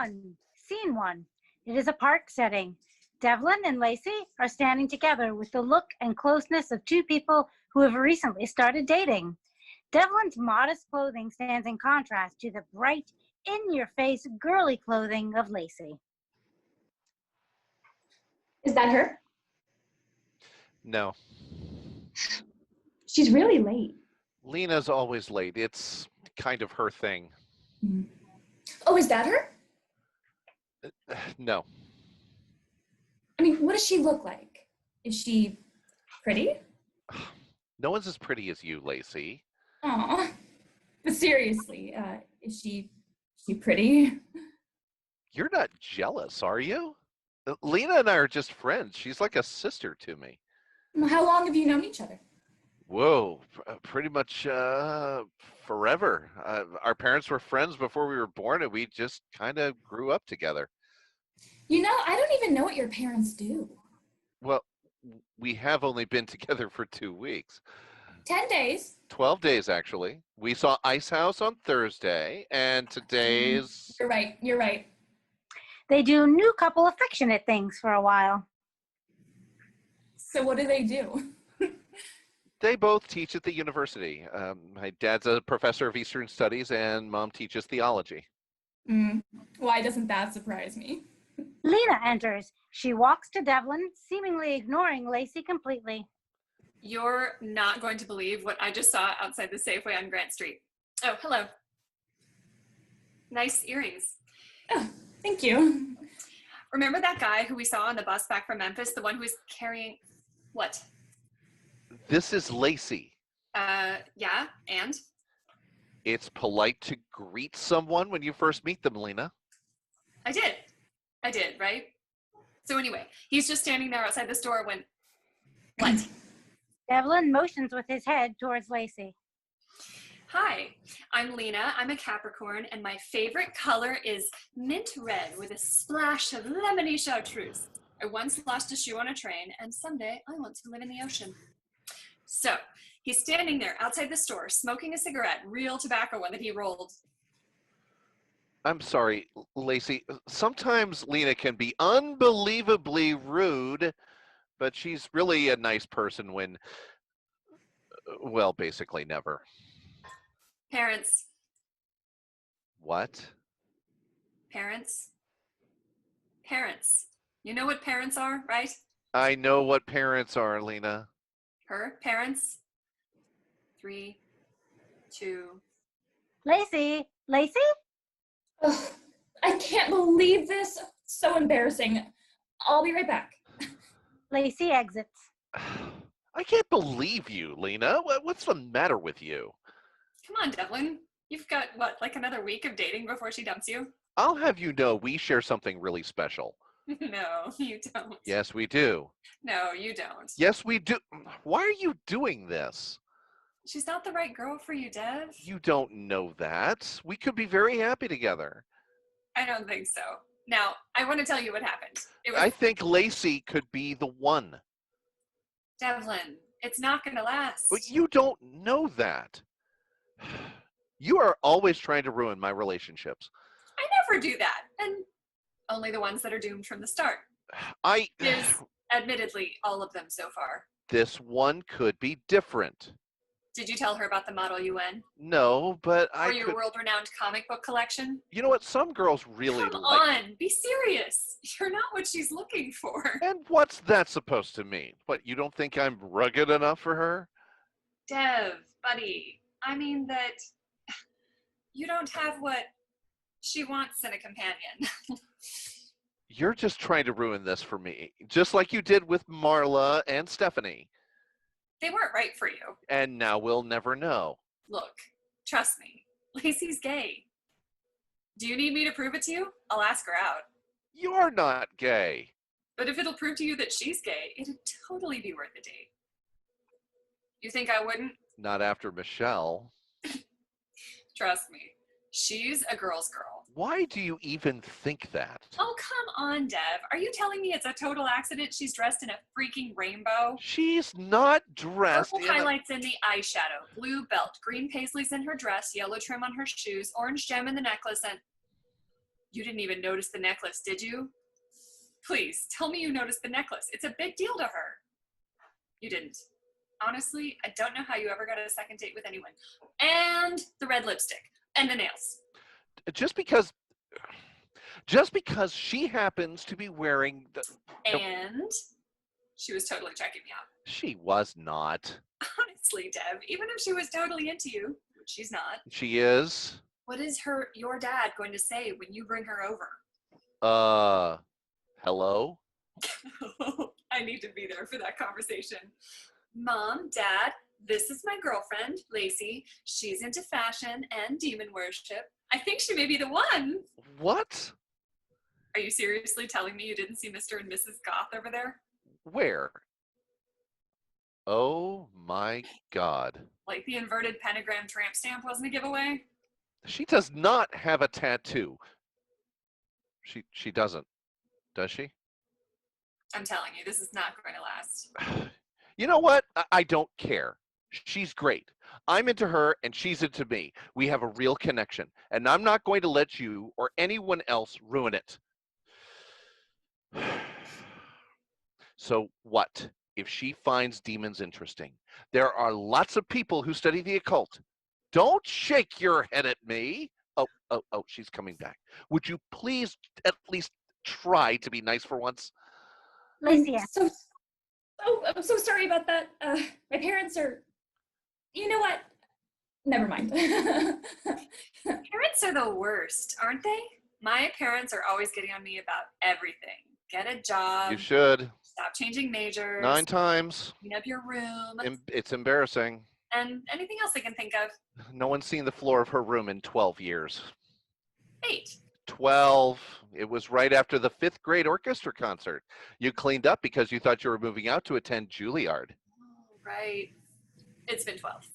1. Scene 1. It is a park setting. Devlin and Lacey are standing together with the look and closeness of two people who have recently started dating. Devlin's modest clothing stands in contrast to the bright, in-your-face, girly clothing of Lacey. Is that her? No. She's really late. Lena's always late. It's kind of her thing. Oh, is that her? No. I mean, what does she look like? Is she pretty? No one's as pretty as you, Lacey. Aw. But seriously, is she pretty? You're not jealous, are you? Lena and I are just friends. She's like a sister to me. How long have you known each other? Whoa, pretty much forever. Our parents were friends before we were born, and we just kind of grew up together. You know, I don't even know what your parents do. Well, we have only been together for 2 weeks. 10 days. 12 days, actually. We saw Ice House on Thursday, and today's... You're right. They do new couple affectionate things for a while. So what do they do? They both teach at the university. My dad's a professor of Eastern Studies, and Mom teaches theology. Why doesn't that surprise me? Lena enters. She walks to Devlin, seemingly ignoring Lacey completely. You're not going to believe what I just saw outside the Safeway on Grant Street. Oh, hello. Nice earrings. Oh, thank you. Remember that guy who we saw on the bus back from Memphis, the one who was carrying... What? This is Lacey. Yeah, and? It's polite to greet someone when you first meet them, Lena. I did, right? So anyway, he's just standing there outside the store when... What? Devlin motions with his head towards Lacey. Hi, I'm Lena. I'm a Capricorn, and my favorite color is mint red with a splash of lemony chartreuse. I once lost a shoe on a train, and someday I want to live in the ocean. So, he's standing there outside the store, smoking a cigarette, real tobacco one that he rolled. I'm sorry, Lacey. Sometimes Lena can be unbelievably rude, but she's really a nice person when, well, basically never. Parents. What? Parents. Parents. You know what parents are, right? I know what parents are, Lena. Her parents. 3, 2. Lacey? Lacey? Ugh, I can't believe this. So embarrassing. I'll be right back. Lacey exits. I can't believe you, Lena. What's the matter with you? Come on, Devlin. You've got, what, like another week of dating before she dumps you? I'll have you know we share something really special. No, you don't. Yes, we do. No, you don't. Yes, we do. Why are you doing this? She's not the right girl for you, Dev. You don't know that. We could be very happy together. I don't think so. Now, I want to tell you what happened. I think Lacey could be the one. Devlin, it's not going to last. But you don't know that. You are always trying to ruin my relationships. I never do that. And only the ones that are doomed from the start. There's admittedly all of them so far. This one could be different. Did you tell her about the Model UN? No, but or your world-renowned comic book collection? You know what? Some girls really Come on, be serious. You're not what she's looking for. And what's that supposed to mean? What, you don't think I'm rugged enough for her? Dev, buddy, I mean that you don't have what she wants in a companion. You're just trying to ruin this for me, just like you did with Marla and Stephanie. They weren't right for you. And now we'll never know. Look, trust me, Lacey's gay. Do you need me to prove it to you? I'll ask her out. You're not gay. But if it'll prove to you that she's gay, it'd totally be worth a date. You think I wouldn't? Not after Michelle. Trust me, she's a girl's girl. Why do you even think that? Oh, come on, Dev. Are you telling me it's a total accident she's dressed in a freaking rainbow? She's not dressed Purple highlights in the eyeshadow, blue belt, green paisleys in her dress, yellow trim on her shoes, orange gem in the necklace, and... You didn't even notice the necklace, did you? Please, tell me you noticed the necklace. It's a big deal to her. You didn't. Honestly, I don't know how you ever got a second date with anyone. And the red lipstick. And the nails. Just because she happens to be wearing the... And she was totally checking me out. She was not. Honestly, Dev, even if she was totally into you, which she's not, She is. what is your dad going to say when you bring her over? Hello? I need to be there for that conversation. Mom, Dad, this is my girlfriend, Lacey. She's into fashion and demon worship. I think she may be the one. What? Are you seriously telling me you didn't see Mr. and Mrs. Goth over there? Where? Oh my God. Like the inverted pentagram tramp stamp wasn't a giveaway? She does not have a tattoo. She doesn't, does she? I'm telling you, this is not going to last. You know what? I don't care. She's great. I'm into her and she's into me. We have a real connection, and I'm not going to let you or anyone else ruin it. So what if she finds demons interesting? There are lots of people who study the occult. Don't shake your head at me. Oh, she's coming back. Would you please at least try to be nice for once? Lacey, I'm so sorry about that. My parents are, you know what? Never mind. Parents are the worst, aren't they? My parents are always getting on me about everything. Get a job. You should. Stop changing majors. 9 times. Clean up your room. It's embarrassing. And anything else I can think of. No one's seen the floor of her room in 12 years. 8. 12. It was right after the 5th grade orchestra concert. You cleaned up because you thought you were moving out to attend Juilliard. Oh, right. It's been 12.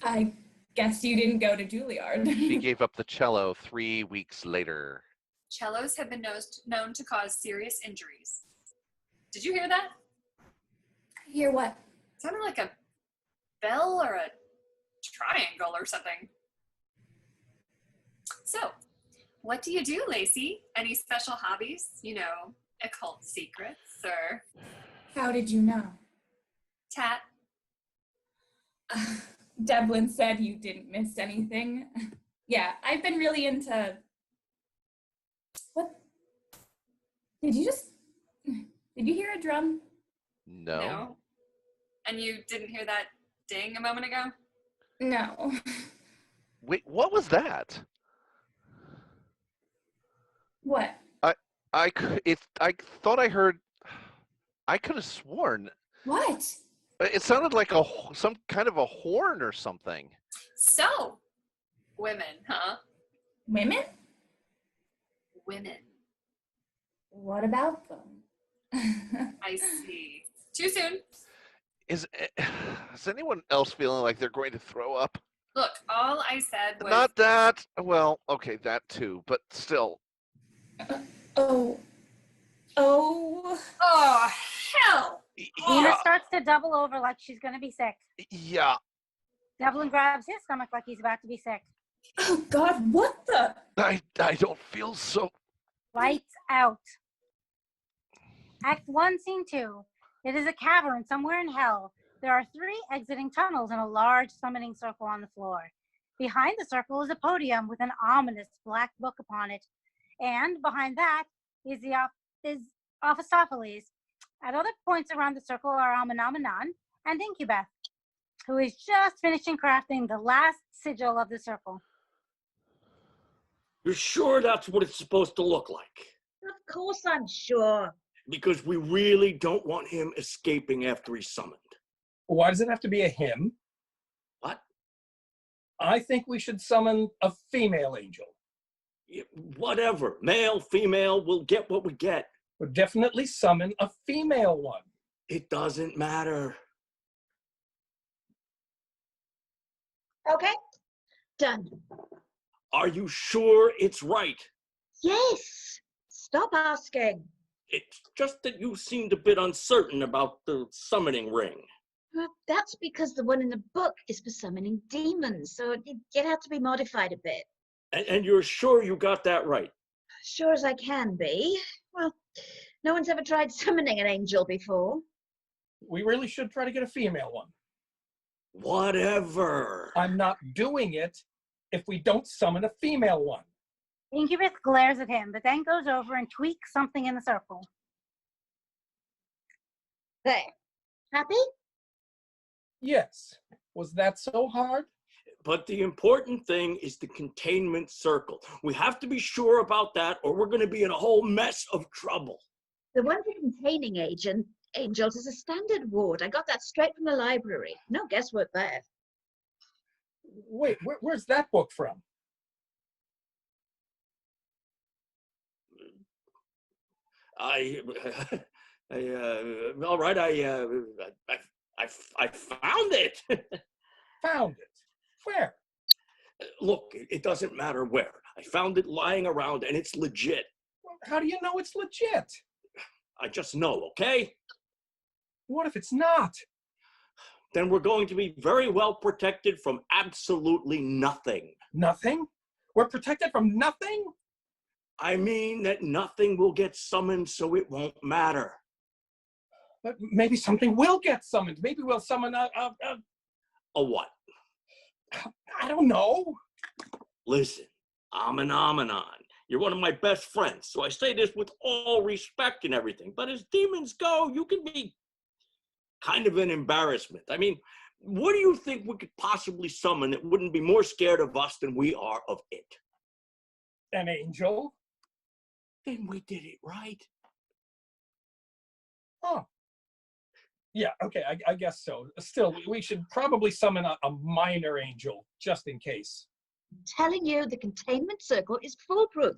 I guess you didn't go to Juilliard. She gave up the cello 3 weeks later. Cellos have been known to cause serious injuries. Did you hear that? Hear what? It sounded like a bell or a triangle or something. So, what do you do, Lacey? Any special hobbies? You know, occult secrets or... How did you know? Tat. Devlin said you didn't miss anything. Yeah, I've been really into... What? Did you hear a drum? No. And you didn't hear that ding a moment ago? No. Wait, what was that? What? I thought I heard. I could have sworn What? it sounded like some kind of a horn or something. So, women, huh? Women? Women. What about them? I see. Too soon. Is anyone else feeling like they're going to throw up? Look, all I said was... Not that. Well, okay, that too, but still. Oh. Oh, hell! Nina starts to double over like she's going to be sick. Yeah. Devlin grabs his stomach like he's about to be sick. Oh, God, what the? I don't feel so. Lights out. Act 1, Scene 2. It is a cavern somewhere in hell. There are 3 exiting tunnels and a large summoning circle on the floor. Behind the circle is a podium with an ominous black book upon it. And behind that is Ophistopheles. At other points around the circle are Amenomenon and Incubeth, who is just finishing crafting the last sigil of the circle. You're sure that's what it's supposed to look like? Of course I'm sure. Because we really don't want him escaping after he's summoned. Why does it have to be a him? What? I think we should summon a female angel. Yeah, whatever. Male, female, we'll get what we get. We'll definitely summon a female one. It doesn't matter. Okay, done. Are you sure it's right? Yes, stop asking. It's just that you seemed a bit uncertain about the summoning ring. Well, that's because the one in the book is for summoning demons, so it had to be modified a bit. And you're sure you got that right? Sure as I can be. Well, no one's ever tried summoning an angel before. We really should try to get a female one. Whatever. I'm not doing it if we don't summon a female one. Incubus glares at him, but then goes over and tweaks something in the circle. There. Happy? Yes. Was that so hard? But the important thing is the containment circle. We have to be sure about that, or we're going to be in a whole mess of trouble. The one for containing angels is a standard ward. I got that straight from the library. No guesswork there. Wait, where's that book from? All right, I found it. Found it. Where? Look, it doesn't matter where. I found it lying around and it's legit. How do you know it's legit? I just know, okay? What if it's not? Then we're going to be very well protected from absolutely nothing. Nothing? We're protected from nothing? I mean that nothing will get summoned, so it won't matter. But maybe something will get summoned. Maybe we'll summon A what? I don't know. Listen, I'm an Amanon. You're one of my best friends, so I say this with all respect and everything. But as demons go, you can be kind of an embarrassment. I mean, what do you think we could possibly summon that wouldn't be more scared of us than we are of it? An angel? Then we did it right. Oh. Yeah, okay, I guess so. Still, we should probably summon a minor angel, just in case. I'm telling you, the containment circle is foolproof.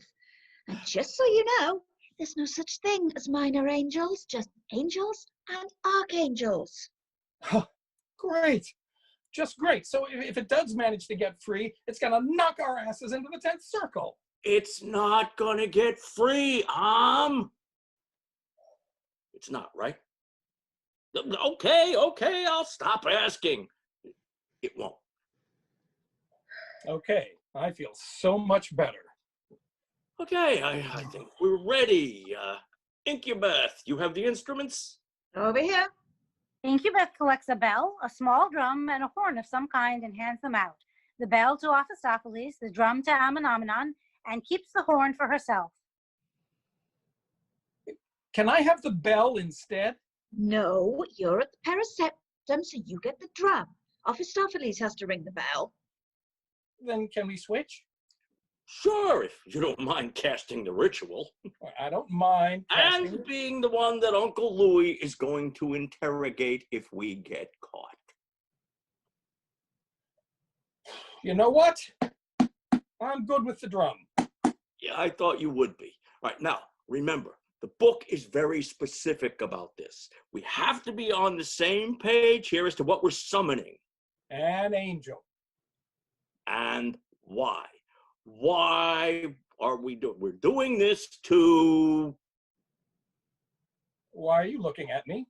And just so you know, there's no such thing as minor angels, just angels and archangels. Great. Just great. So if it does manage to get free, it's going to knock our asses into the 10th circle. It's not gonna get free, It's not, right? Okay, I'll stop asking. It won't. Okay, I feel so much better. Okay, I think we're ready. Incubeth, you have the instruments? Over here. Incubus collects a bell, a small drum, and a horn of some kind and hands them out. The bell to Ophistopheles, the drum to Amenomenon, and keeps the horn for herself. Can I have the bell instead? No, you're at the paraseptum, so you get the drum. Ophistopheles has to ring the bell. Then can we switch? Sure, if you don't mind casting the ritual. I don't mind. And being the one that Uncle Louis is going to interrogate if we get caught. You know what? I'm good with the drum. Yeah, I thought you would be. All right, now, remember, the book is very specific about this. We have to be on the same page here as to what we're summoning. An angel. And why. Why are we doing? We're doing this to... Why are you looking at me?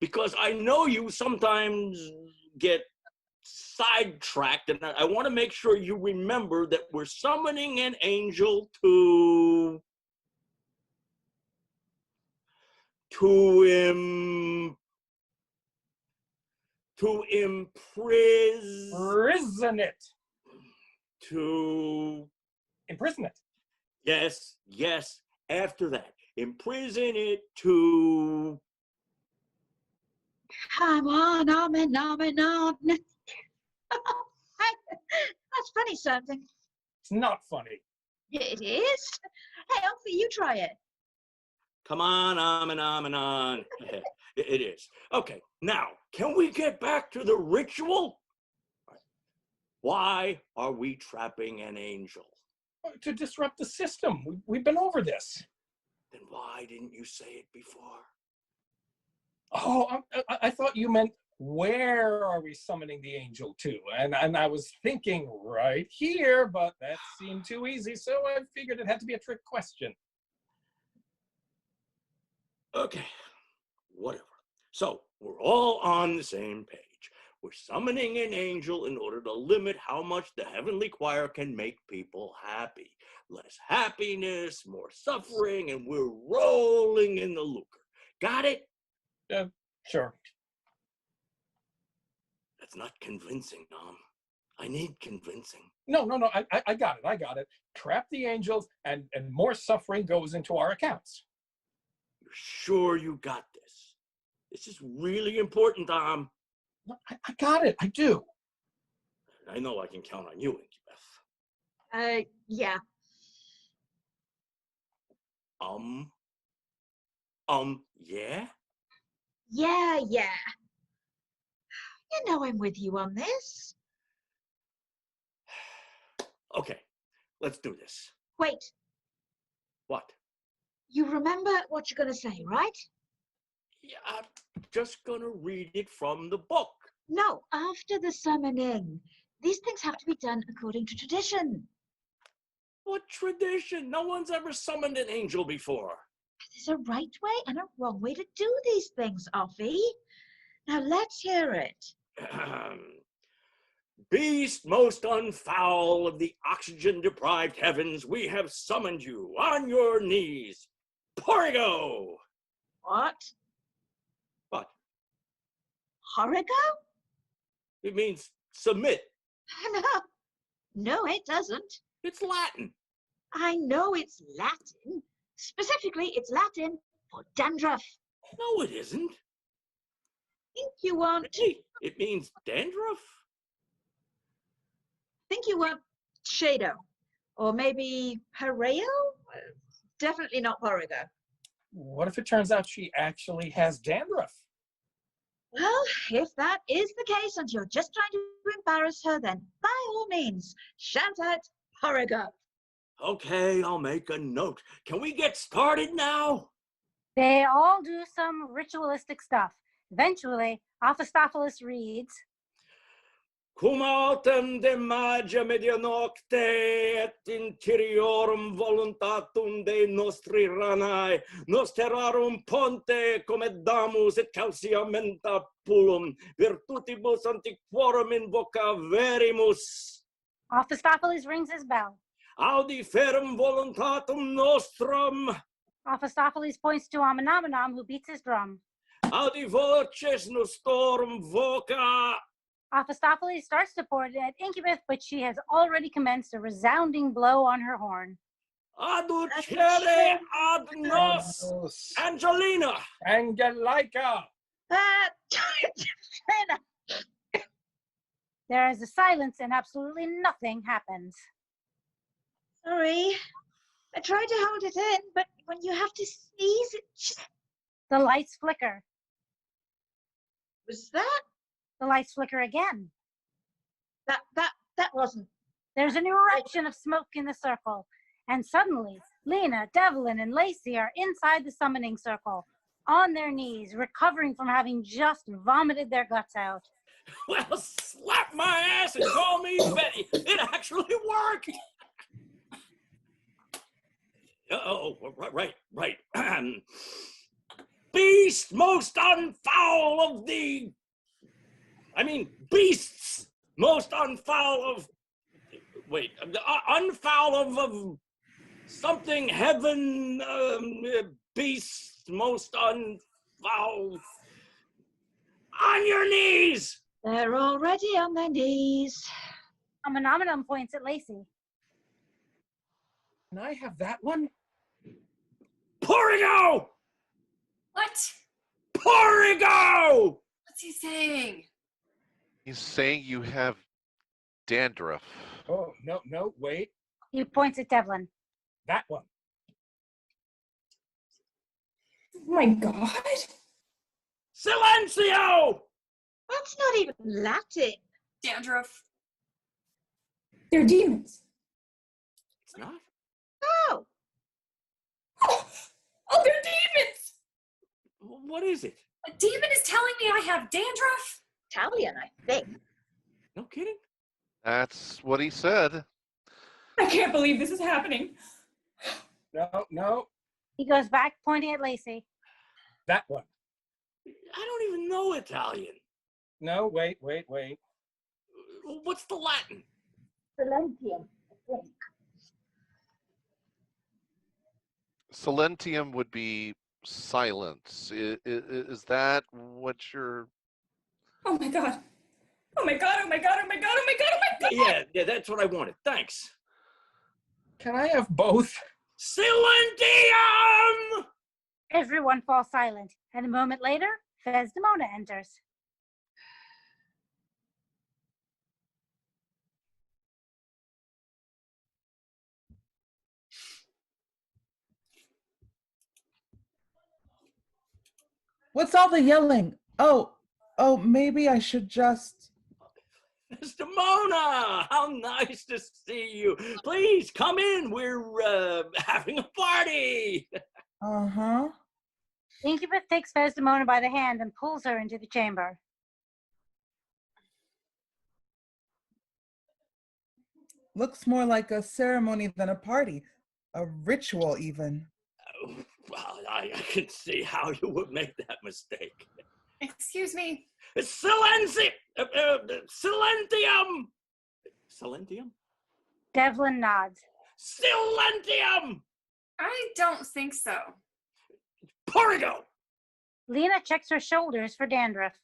Because I know you sometimes get sidetracked, and I want to make sure you remember that we're summoning an angel to Imprison it. To imprison it. Yes. After that, imprison it to. Come on, on. That's funny, something. It's not funny. It is. Hey, Uncle, you try it. Come on, on. It is. Okay, now, can we get back to the ritual? Why are we trapping an angel? To disrupt the system. We've been over this. Then why didn't you say it before? Oh, I thought you meant, where are we summoning the angel to? And I was thinking right here, but that seemed too easy, so I figured it had to be a trick question. Okay, whatever. So we're all on the same page. We're summoning an angel in order to limit how much the heavenly choir can make people happy. Less happiness, more suffering, and we're rolling in the lucre. Got it? Sure. That's not convincing, Nom. I need convincing. No. I got it. Trap the angels, and more suffering goes into our accounts. You're sure you got this? This is really important, Nom. No, I got it. I do. I know I can count on you, Incubeth. Yeah. Yeah? Yeah. You know I'm with you on this. Okay, let's do this. Wait, What? you remember what you're going to say, right? Yeah, I'm just gonna read it from the book. No, after the summoning. These things have to be done according to tradition. What tradition? No one's ever summoned an angel before. There's a right way and a wrong way to do these things, Offie. Now let's hear it. Beast most unfoul of the oxygen-deprived heavens, we have summoned you on your knees. Porigo! What? What? Horigo? It means submit. No, it doesn't. It's Latin. I know it's Latin. Specifically, it's Latin for dandruff. No, it isn't. Think you want It means dandruff? Shado. Or maybe Pareo? Definitely not Horigo. What if it turns out she actually has dandruff? Well, if that is the case and you're just trying to embarrass her, then by all means, shout out Horigo. Okay, I'll make a note. Can we get started now? They all do some ritualistic stuff. Eventually, Ophistophilus reads, Cum autem de magia medianocte et interiorum voluntatum de nostri ranae, nosterarum ponte comeddamus et calciamenta pullum, virtutibus antiquorum invoca verimus. Ophistophilus rings his bell. Audi ferrum voluntatum nostrum, Ophistophilus points to Amenomenon, who beats his drum. audi voces nostorum voca. Ophistophilus starts to point at Incubeth, but she has already commenced a resounding blow on her horn. Aducere ad nos, Angelina. Angelica! There is a silence and absolutely nothing happens. Sorry. I tried to hold it in, but when you have to sneeze, it just... The lights flicker. Was that? The lights flicker again. That wasn't... There's an eruption of smoke in the circle, and suddenly Lena, Devlin, and Lacey are inside the summoning circle, on their knees, recovering from having just vomited their guts out. Well, slap my ass and call me Betty. It actually worked. Right. Beast most unfoul of the... beasts most unfoul of... Wait, unfoul of something heaven, beasts most unfoul... On your knees! They're already on their knees. Amenomenon points at Lacey. Can I have that one? Porigo! What? Porigo! What's he saying? He's saying you have dandruff. Oh, no, wait. He points at Devlin. That one. Oh my God. Silencio! That's not even Latin. Dandruff. They're demons. It's not? Oh, Oh, they're demons. What is it? A demon is telling me I have dandruff? Italian, I think. No kidding? That's what he said. I can't believe this is happening. No, He goes back, pointing at Lacey. that one. I don't even know Italian. No, wait. What's the Latin? Silentium, I think. Silentium would be silence. Is that what you're... Oh my god. Oh my god, oh my god, oh my god, oh my god, oh my god! Yeah, that's what I wanted. Thanks. Can I have both? Silentium! Everyone falls silent, and a moment later, Desdemona enters. What's all the yelling? Oh, maybe I should just. Desdemona, how nice to see you. Please come in. We're having a party. Uh-huh. Incubus takes Desdemona by the hand and pulls her into the chamber. Looks more like a ceremony than a party. A ritual, even. Well, I can see how you would make that mistake. Excuse me. Silentium! Silentium? Devlin nods. Silentium! I don't think so. Porrigo! Lena checks her shoulders for dandruff.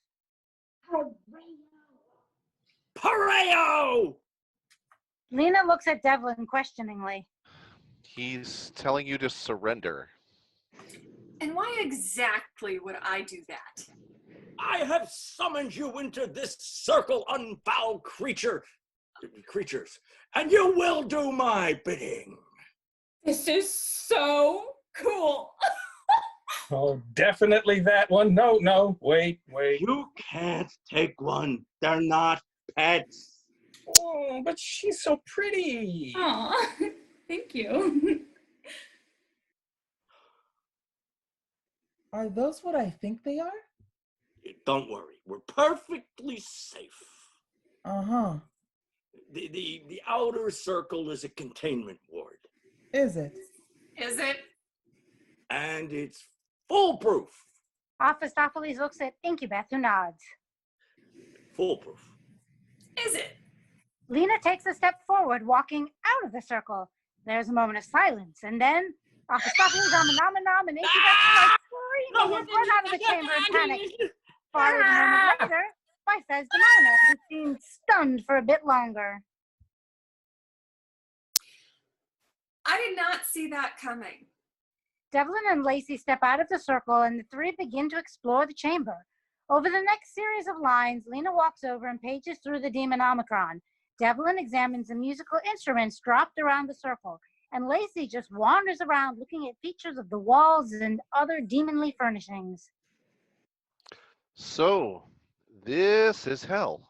Pareo! Lena looks at Devlin questioningly. He's telling you to surrender. And why exactly would I do that? I have summoned you into this circle, unfoul creatures, and you will do my bidding. This is so cool. Oh, definitely that one. No, wait. You can't take one. They're not pets. Oh, but she's so pretty. Aw, thank you. Are those what I think they are? Don't worry, we're perfectly safe. Uh-huh. The outer circle is a containment ward. Is it? Is it? And it's foolproof. Mephistopheles looks at Incubus, who nods. Foolproof. Is it? Lena takes a step forward, walking out of the circle. There's a moment of silence, and then Mephistopheles, nom, and Incubus starts screaming and run out of the chamber in panic. Followed a moment later by Desdemona, who seemed stunned for a bit longer. I did not see that coming. Devlin and Lacey step out of the circle, and the three begin to explore the chamber. Over the next series of lines, Lena walks over and pages through the Demonomicron. Devlin examines the musical instruments dropped around the circle, and Lacey just wanders around looking at features of the walls and other demonly furnishings. So, this is hell.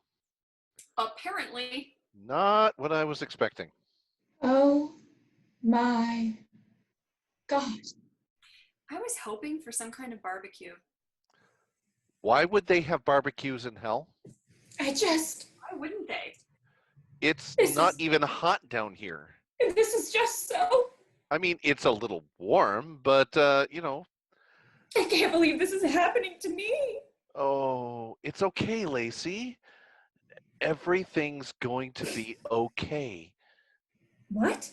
Apparently. Not what I was expecting. Oh my god. I was hoping for some kind of barbecue. Why would they have barbecues in hell? I just, Why wouldn't they? It's This not is- even hot down here. this is just so, I mean, it's a little warm, but, you know, I can't believe this is happening to me. oh, it's okay, Lacey. Everything's going to be okay. What?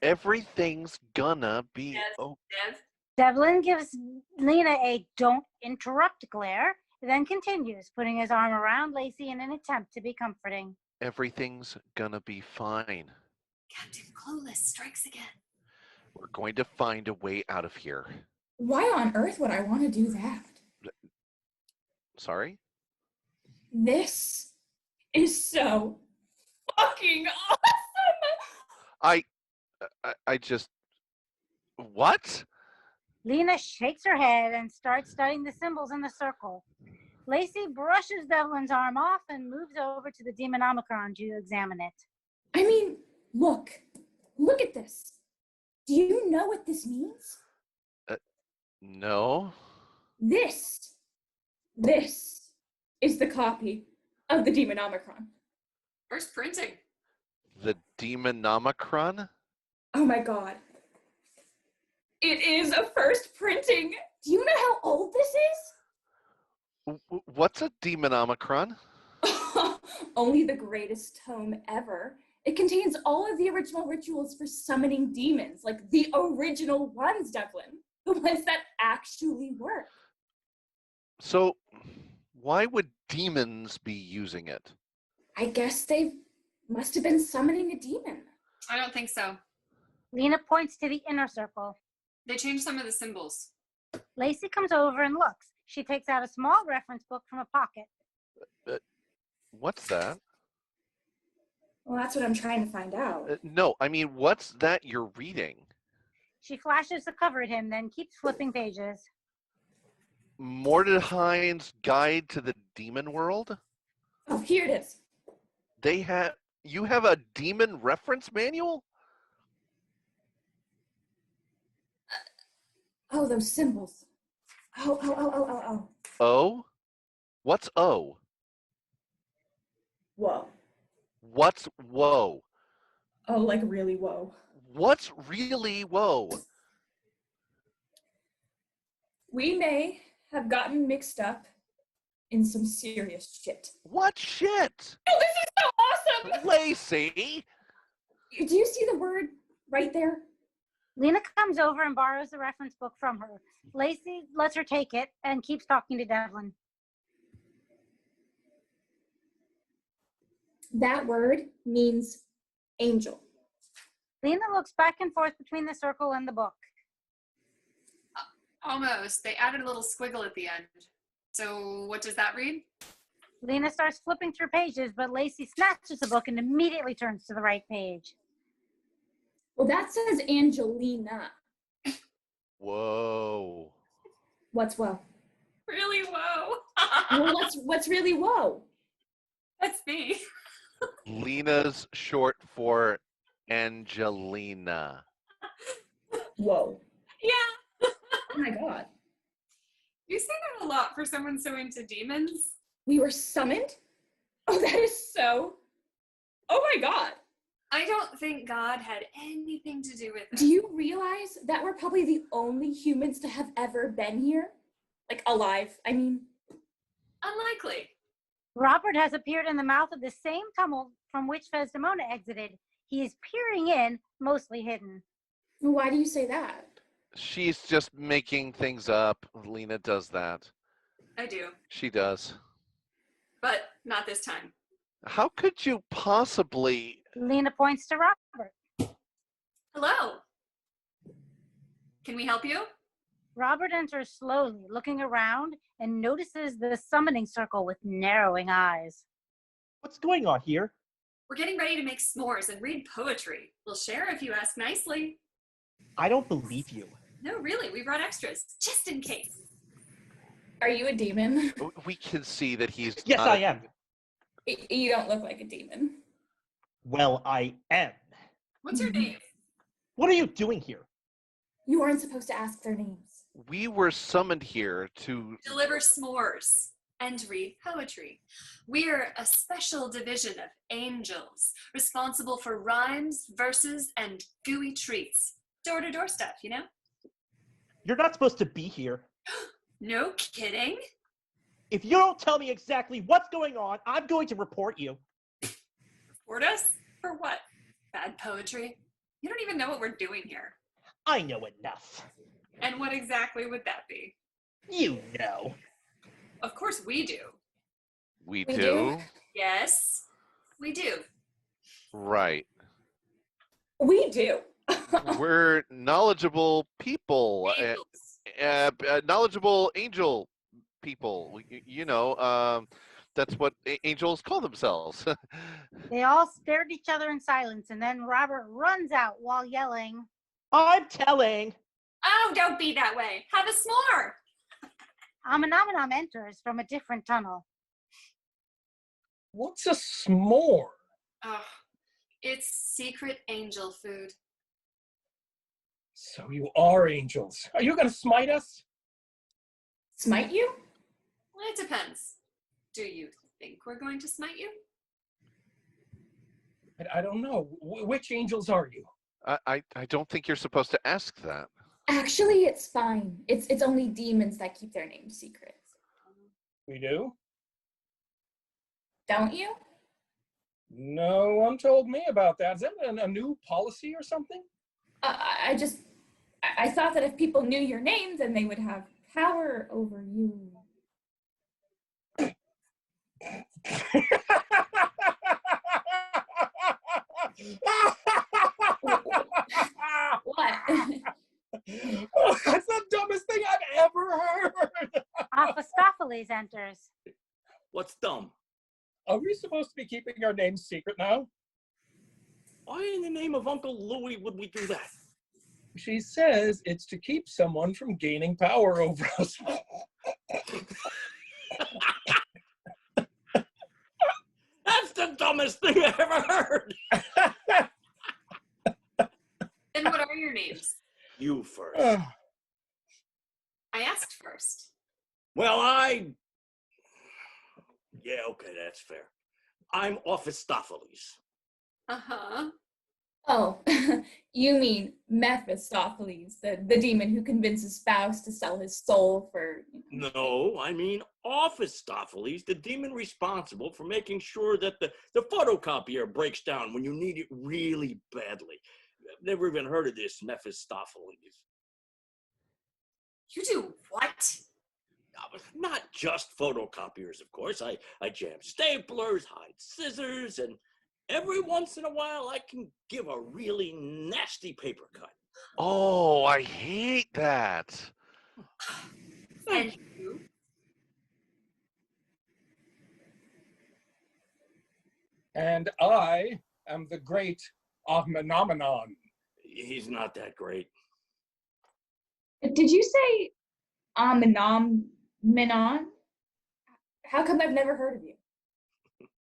Everything's gonna be Yes. okay. Dev? Devlin gives Lena a don't interrupt glare, then continues, putting his arm around Lacey in an attempt to be comforting. Everything's gonna be fine. Captain Clueless strikes again. We're going to find a way out of here. Why on earth would I want to do that? Sorry? This is so fucking awesome. I just... What? Lena shakes her head and starts studying the symbols in the circle. Lacey brushes Devlin's arm off and moves over to the Demonomicron to examine it. I mean, look at this. Do you know what this means? No? This is the copy of the Demonomicron. First printing. The Demonomicron? Oh my god. It is a first printing. Do you know how old this is? What's a Demonomicron? only the greatest tome ever. It contains all of the original rituals for summoning demons, like the original ones, Devlin. The ones that actually work. So, why would demons be using it? I guess they must have been summoning a demon. I don't think so. Lena points to the inner circle. They changed some of the symbols. Lacey comes over and looks. She takes out a small reference book from a pocket. What's that? Well, that's what I'm trying to find out. No, I mean, what's that you're reading? She flashes the cover at him, then keeps flipping pages. Mordecai's Guide to the Demon World? Oh, here it is. You have a demon reference manual? Oh, those symbols. Oh. O? What's O? Whoa. What's whoa? Oh, like really whoa. What's really whoa? We may have gotten mixed up in some serious shit. What shit? Oh, this is so awesome! Lacey! Do you see the word right there? Lena comes over and borrows the reference book from her. Lacey lets her take it and keeps talking to Devlin. That word means angel. Lena looks back and forth between the circle and the book. Almost. They added a little squiggle at the end. So what does that read? Lena starts flipping through pages, but Lacey snatches the book and immediately turns to the right page. Well, that says Angelina. Whoa. What's whoa? Really? Whoa. Well, what's really whoa? That's me. Lena's short for Angelina. Whoa. Yeah. Oh my god. You say that a lot for someone so into demons. We were summoned? Oh, that is so... Oh my god. I don't think God had anything to do with it. Do you realize that we're probably the only humans to have ever been here? Like, alive, I mean. Unlikely. Robert has appeared in the mouth of the same tunnel from which Desdemona exited. He is peering in, mostly hidden. Why do you say that? She's just making things up. Lena does that. I do. She does. But not this time. How could you possibly... Lena points to Robert. Hello. Can we help you? Robert enters slowly, looking around, and notices the summoning circle with narrowing eyes. What's going on here? We're getting ready to make s'mores and read poetry. We'll share if you ask nicely. I don't believe you. No, really, we brought extras, just in case. Are you a demon? We can see that he's... Yes, not- I am. You don't look like a demon. Well, I am. What's your name? What are you doing here? You aren't supposed to ask their names. We were summoned here to... Deliver s'mores and read poetry. We're a special division of angels, responsible for rhymes, verses, and gooey treats. Door-to-door stuff, you know? You're not supposed to be here. No kidding? If you don't tell me exactly what's going on, I'm going to report you. Report us? For what? Bad poetry? You don't even know what we're doing here. I know enough. And what exactly would that be? You know. Of course we do. We We do? do? Yes, we do. Right. We do. We're knowledgeable people. Angels. Knowledgeable angel people. You know, that's what angels call themselves. They all stare at each other in silence, and then Robert runs out while yelling, I'm telling. Oh, don't be that way. Have a s'more. Amanamenam enters from a different tunnel. What's a s'more? Oh, it's secret angel food. So you are angels. Are you going to smite us? Smite you? Well, it depends. Do you think we're going to smite you? I don't know. Which angels are you? I don't think you're supposed to ask that. Actually, it's fine. It's only demons that keep their names secret. We do? Don't you? No one told me about that. Is that a new policy or something? I thought that if people knew your name, then they would have power over you. What? Oh, that's the dumbest thing I've ever heard. Mephistopheles enters. What's dumb? Are we supposed to be keeping our names secret now? Why in the name of Uncle Louie would we do that? She says it's to keep someone from gaining power over us. That's the dumbest thing I ever heard. Then what are your names? You first. I asked first. Well, yeah, okay, that's fair. I'm Mephistopheles. Uh-huh. Oh, you mean Mephistopheles, the demon who convinces Faust to sell his soul for... No, I mean Mephistopheles, the demon responsible for making sure that the photocopier breaks down when you need it really badly. I've never even heard of this Mephistopheles. You do what? Not just photocopiers, of course. I jam staplers, hide scissors, and every once in a while I can give a really nasty paper cut. Oh, I hate that. And you? And I am the great Ahmenomenon. He's not that great. Did you say Menon? How come I've never heard of you?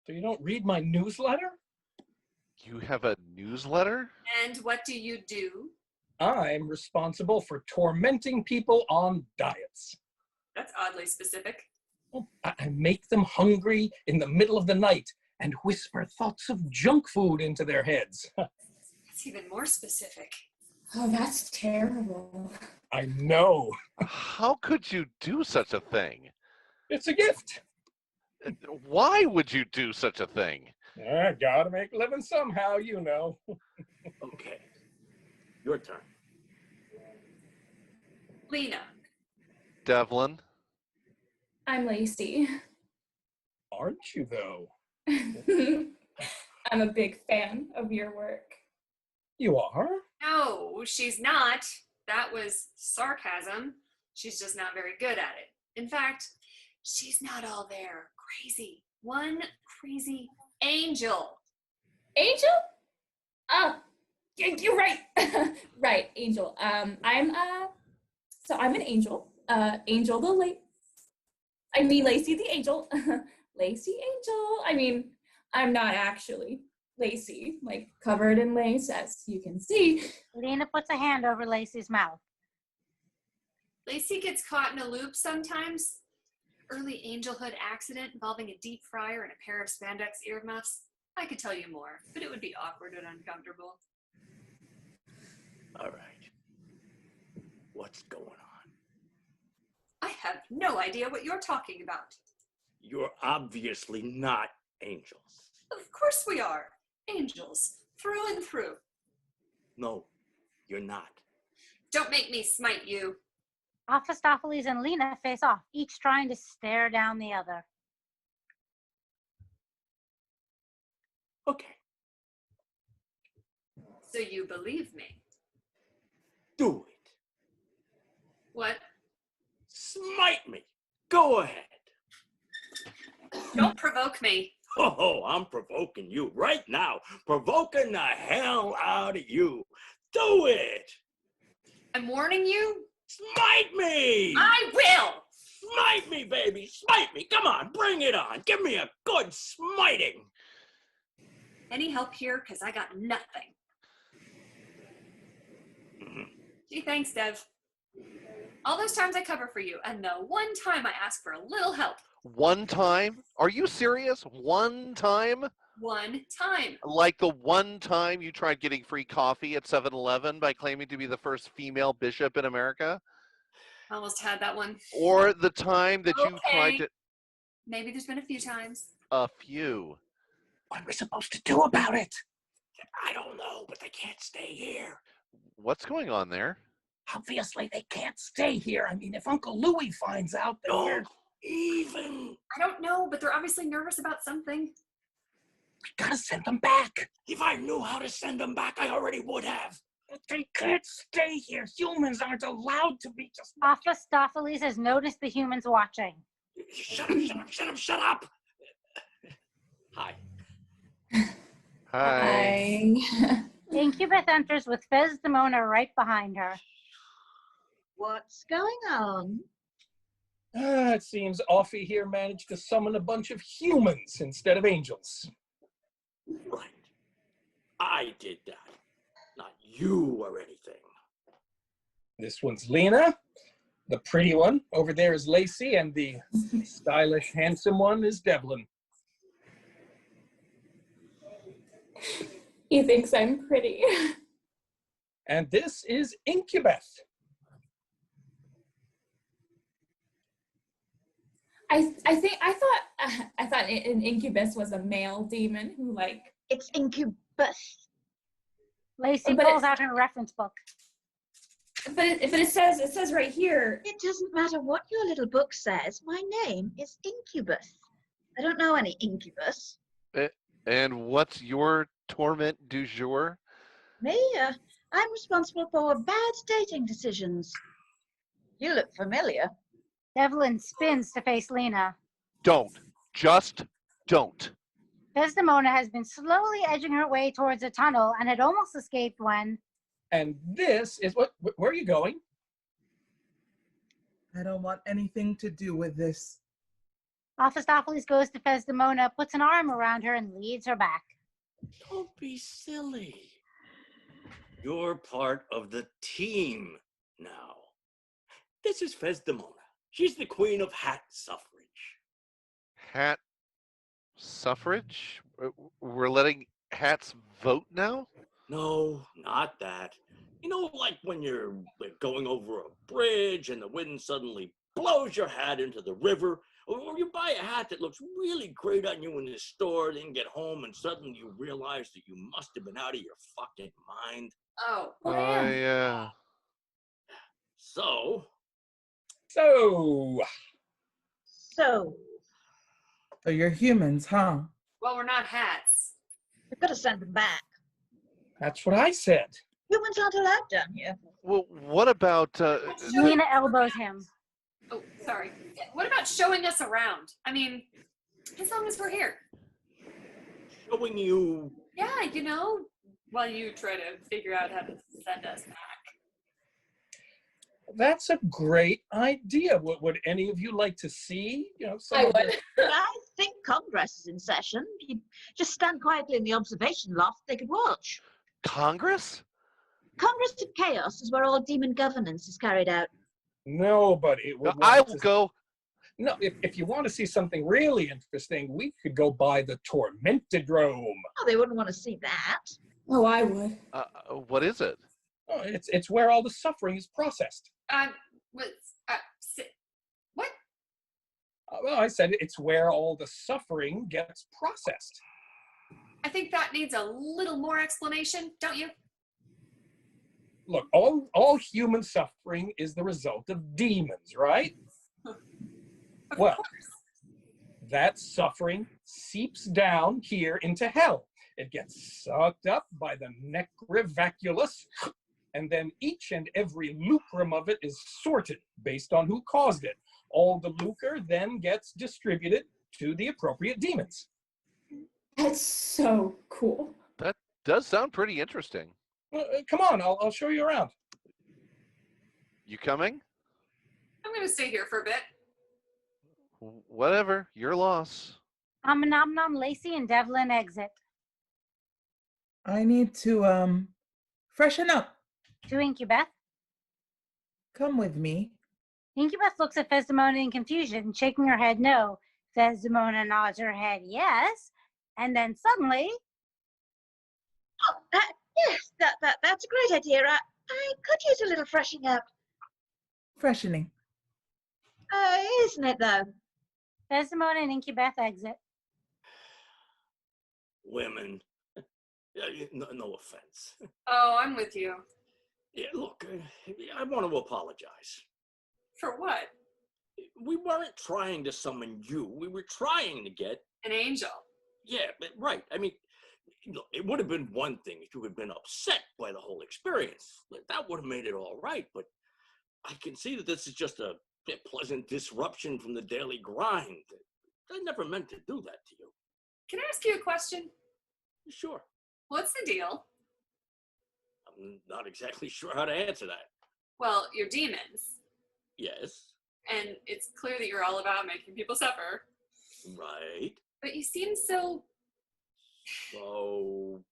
So you don't read my newsletter? You have a newsletter? And what do you do? I'm responsible for tormenting people on diets. That's oddly specific. I make them hungry in the middle of the night and whisper thoughts of junk food into their heads. That's even more specific. Oh, that's terrible. I know. How could you do such a thing? It's a gift. Why would you do such a thing? I gotta make a living somehow, you know. Okay, your turn. Lena. Devlin? I'm Lacey. Aren't you, though? I'm a big fan of your work. You are? No, she's not. That was sarcasm. She's just not very good at it. In fact, she's not all there. Crazy. One crazy angel. Angel? Oh, you're right. Right, angel. I'm an angel. Angel the Lacey the angel. Lacey angel. I mean, I'm not actually Lacey, like covered in lace, as you can see. Lena puts a hand over Lacey's mouth. Lacey gets caught in a loop sometimes. Early angelhood accident involving a deep fryer and a pair of spandex earmuffs. I could tell you more, but it would be awkward and uncomfortable. All right. What's going on? I have no idea what you're talking about. You're obviously not angels. Of course we are. Angels, through and through. No, you're not. Don't make me smite you. Mephistopheles and Lena face off, each trying to stare down the other. Okay, So you believe me? do it. What? Smite me. Go ahead. Don't provoke me. Oh, I'm provoking you right now. Provoking the hell out of you. Do it. I'm warning you. Smite me. I will. Smite me, baby. Smite me. Come on, bring it on. Give me a good smiting. Any help here? Because I got nothing. Gee, thanks, Dev. All those times I cover for you, and the one time I ask for a little help. One time? Are you serious? One time? One time. Like the one time you tried getting free coffee at 7-Eleven by claiming to be the first female bishop in America? Almost had that one. Or the time that you tried Okay. to... Maybe there's been a few times. A few. What are we supposed to do about it? I don't know, but they can't stay here. What's going on there? Obviously, they can't stay here. I mean, if Uncle Louie finds out that we're... Don't even. I don't know, but they're obviously nervous about something. We gotta send them back. If I knew how to send them back, I already would have. But they can't stay here. Humans aren't allowed to be just... Mephistopheles has noticed the humans watching. Shut up, shut up, shut up, shut up. Hi. Hi. Incubus enters with Desdemona right behind her. What's going on? It seems Offie here managed to summon a bunch of humans instead of angels. Right. I did that. Not you or anything. This one's Lena. The pretty one over there is Lacey, and the stylish, handsome one is Devlin. He thinks I'm pretty. And this is Incubus. I thought an incubus was a male demon who like. It's Incubus. Lacey But pulls it- out her reference book. But it says right here. It doesn't matter what your little book says. My name is Incubus. I don't know any Incubus. And what's your torment du jour? Me, I'm responsible for bad dating decisions. You look familiar. Devlin spins to face Lena. Don't. Just don't. Desdemona has been slowly edging her way towards a tunnel and had almost escaped when... And this is what? Where are you going? I don't want anything to do with this. Mephistopheles goes to Desdemona, puts an arm around her, and leads her back. Don't be silly. You're part of the team now. This is Desdemona. She's the queen of hat suffrage. Hat suffrage? We're letting hats vote now? No, not that. You know, like when you're going over a bridge and the wind suddenly blows your hat into the river, or you buy a hat that looks really great on you in the store, then get home and suddenly you realize that you must have been out of your fucking mind. Oh. Oh, yeah. So, So, So, So you're humans, huh? Well, we're not hats. we've got to send them back. that's what I said. Humans aren't allowed down here. Well, what about... Lena elbows him. Oh, sorry. What about showing us around? I mean, as long as we're here. showing you. Yeah, you know, while you try to figure out how to send us back. That's a great idea. Would any of you like to see? You know, some I of the- would. I think Congress is in session. You just stand quietly in the observation loft. They could watch. Congress? Congress of Chaos is where all demon governance is carried out. Nobody would. I want will to- go. No, if you want to see something really interesting, we could go by the Tormented Room. Oh, they wouldn't want to see that. Oh, I would. What is it? Oh, it's where all the suffering is processed. What? Well, I said it's where all the suffering gets processed. I think that needs a little more explanation, don't you? Look, all human suffering is the result of demons, right? Of Well, course. that suffering seeps down here into hell. It gets sucked up by the necrovaculus, and then each and every lucrum of it is sorted based on who caused it. All the lucre then gets distributed to the appropriate demons. That's so cool. That does sound pretty interesting. Come on, I'll show you around. You coming? I'm going to stay here for a bit. Whatever. Your loss. Nom Lacey and Devlin exit. I need to freshen up. To Incubus. Come with me. Incubus looks at Desdemona in confusion, shaking her head no. Desdemona nods her head yes. And then suddenly, Oh, yes, that's a great idea. I could use a little freshening up. Freshening. Isn't it, though? Desdemona and Incubus exit. women. Yeah, no offense. Oh, I'm with you. Yeah, look, I want to apologize. For what? We weren't trying to summon you. We were trying to get... An angel. Yeah, but right. I mean, look, it would have been one thing if you had been upset by the whole experience. That would have made it all right, but I can see that this is just a pleasant disruption from the daily grind. I never meant to do that to you. Can I ask you a question? Sure. What's the deal? I'm not exactly sure how to answer that. Well, you're demons. Yes. And it's clear that you're all about making people suffer. Right. But you seem so So,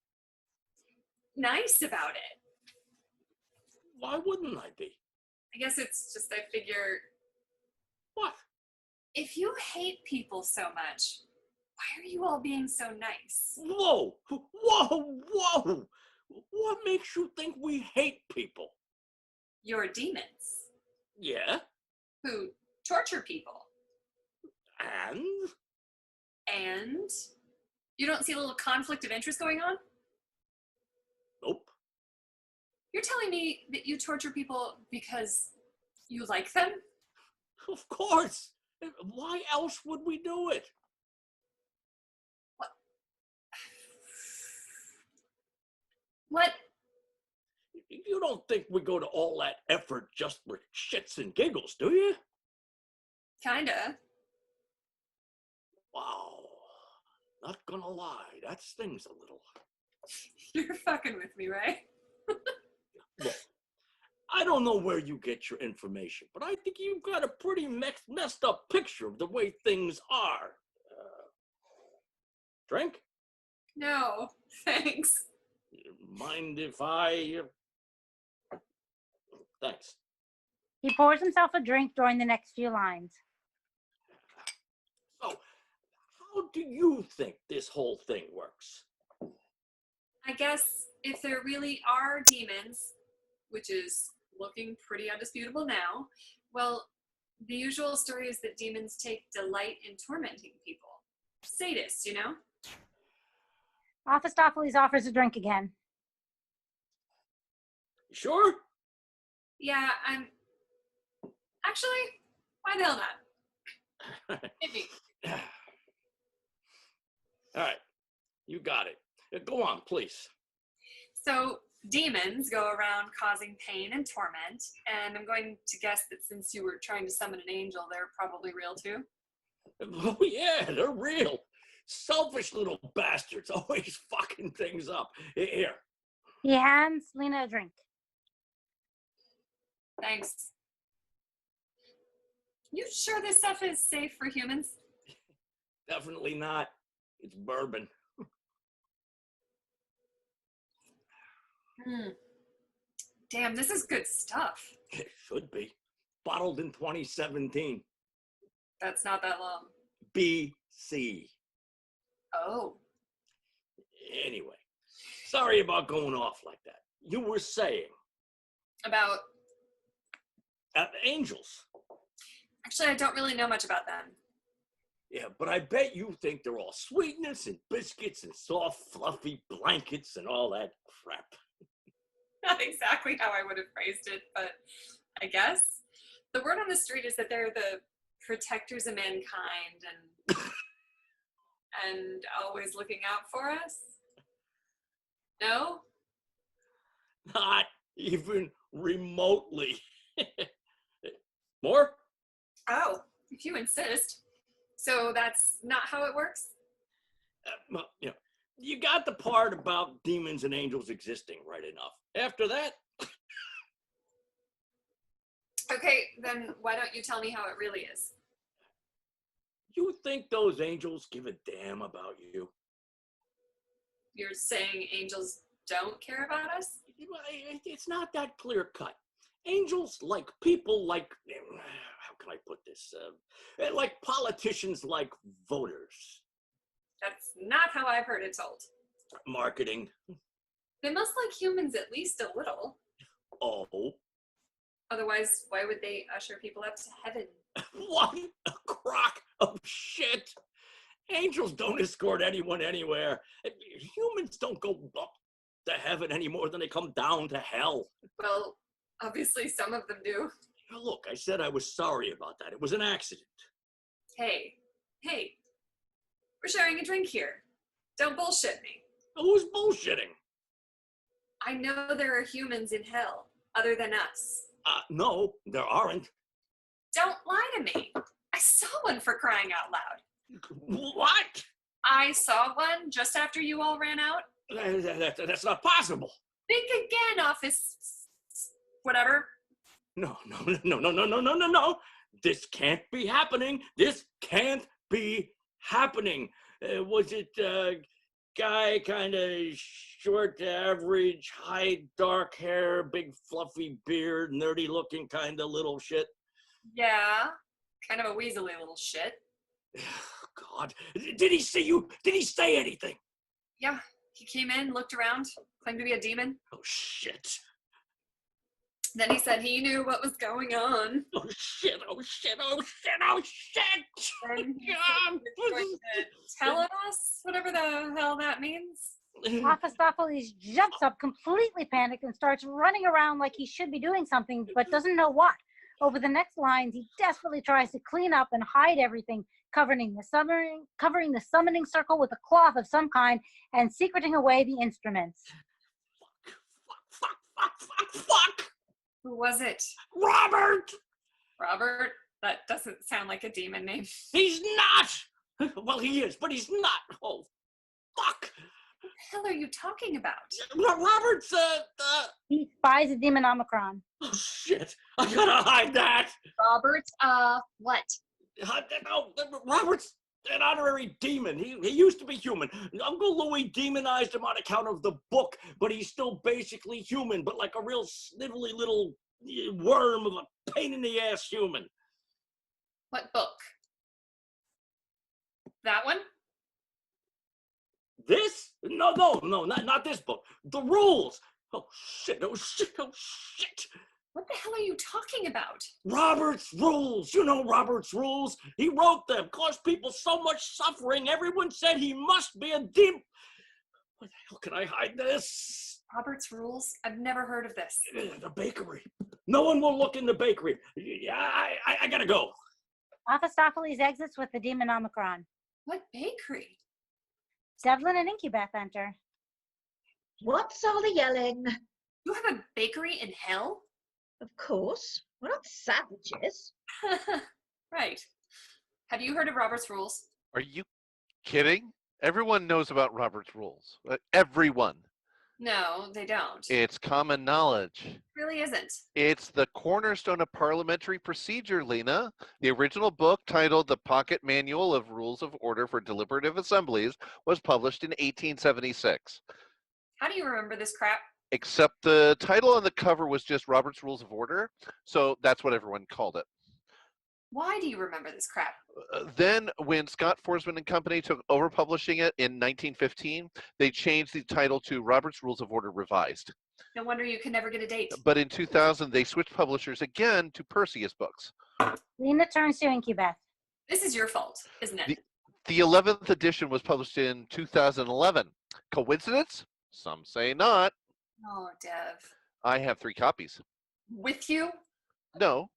nice about it. why wouldn't I be? I guess it's just, I figure, What? if you hate people so much, why are you all being so nice? Whoa! Whoa! Whoa! What makes you think we hate people? You're demons Yeah? who torture people. And? And you don't see a little conflict of interest going on? Nope. You're telling me that you torture people because you like them? Of course! Why else would we do it? What? You don't think we go to all that effort just for shits and giggles, do you? Kinda. Wow. Not gonna lie, that stings a little. You're fucking with me, right? Look, I don't know where you get your information, but I think you've got a pretty messed up picture of the way things are. Drink? No, thanks. Mind if I... Thanks. He pours himself a drink during the next few lines. So, how do you think this whole thing works? I guess if there really are demons, which is looking pretty undisputable now, well, the usual story is that demons take delight in tormenting people. Sadists, you know? Mephistopheles offers a drink again. Sure? Yeah, I'm... Actually, why the hell not? Maybe. All right, you got it. Go on, please. So, demons go around causing pain and torment, and I'm going to guess that since you were trying to summon an angel, they're probably real too. Oh, yeah, they're real. Selfish little bastards, always fucking things up. Here. He hands Lena a drink. Thanks. You sure this stuff is safe for humans? Definitely not. It's bourbon. Damn, this is good stuff. It should be. Bottled in 2017. That's not that long. BC. Oh. Anyway, sorry about going off like that. You were saying. About? Angels. Actually, I don't really know much about them. Yeah, but I bet you think they're all sweetness and biscuits and soft, fluffy blankets and all that crap. Not exactly how I would have phrased it, but I guess. The word on the street is that they're the protectors of mankind and always looking out for us. No? Not even remotely. More? Oh, if you insist. So that's not how it works? Well, you got the part about demons and angels existing right enough. After that... Okay, then why don't you tell me how it really is? You think those angels give a damn about you? You're saying angels don't care about us? It's not that clear cut. Angels like people like, how can I put this? Like politicians like voters. That's not how I've heard it told. Marketing. They must like humans at least a little. Oh. Otherwise, why would they usher people up to heaven? What a crock of shit. Angels don't escort anyone anywhere. Humans don't go up to heaven any more than they come down to hell. Well, obviously some of them do. Now, look, I said I was sorry about that. It was an accident. Hey, we're sharing a drink here. Don't bullshit me. Who's bullshitting? I know there are humans in hell, other than us. No, there aren't. Don't lie to me. I saw one, for crying out loud. What? I saw one just after you all ran out. That's not possible. Think again, office. Whatever. No. This can't be happening. This can't be happening. Was it guy, kind of short, average, height, dark hair, big fluffy beard, nerdy looking kind of little shit? Yeah, kind of a weaselly little shit. God, did he see you? Did he say anything? Yeah, he came in, looked around, claimed to be a demon. Oh, shit. Then he said he knew what was going on. Oh, shit. Then he was going to tell us whatever the hell that means. Mephistopheles jumps up, completely panicked, and starts running around like he should be doing something, but doesn't know what. Over the next lines, he desperately tries to clean up and hide everything, covering the summoning circle with a cloth of some kind, and secreting away the instruments. Fuck! Who was it? Robert! Robert? That doesn't sound like a demon name. He's not! Well, he is, but he's not. Oh, fuck! What the hell are you talking about? Robert's, He spies a demon Omicron. Oh, shit. I gotta hide that. Robert, what? No, Robert's an honorary demon. He used to be human. Uncle Louis demonized him on account of the book, but he's still basically human, but like a real snivelly little worm of a pain in the ass human. What book? That one? This? No, not this book. The rules. Oh shit. What the hell are you talking about? Robert's rules. You know Robert's rules. He wrote them. Caused people so much suffering. Everyone said he must be a demon. Where the hell can I hide this? Robert's rules? I've never heard of this. The bakery. No one will look in the bakery. I gotta go. Mephistopheles exits with the demon Omicron. What bakery? Devlin and Incubeth enter. What's all the yelling? You have a bakery in hell? Of course, we're not savages. Right. Have you heard of Robert's rules? Are you kidding? Everyone knows about Robert's rules. Everyone. No, they don't. It's common knowledge. It really isn't. It's the cornerstone of parliamentary procedure, Lena. The original book, titled The Pocket Manual of Rules of Order for Deliberative Assemblies, was published in 1876. How do you remember this crap? Except the title on the cover was just Robert's Rules of Order, so that's what everyone called it. Why do you remember this crap? Then, when Scott Forsman and Company took over publishing it in 1915, they changed the title to Robert's Rules of Order Revised. No wonder you can never get a date. But in 2000, they switched publishers again to Perseus Books. Lena turns to Incubeth. This is your fault, isn't it? The 11th edition was published in 2011. Coincidence? Some say not. Oh, Dev. I have 3 copies. With you? No,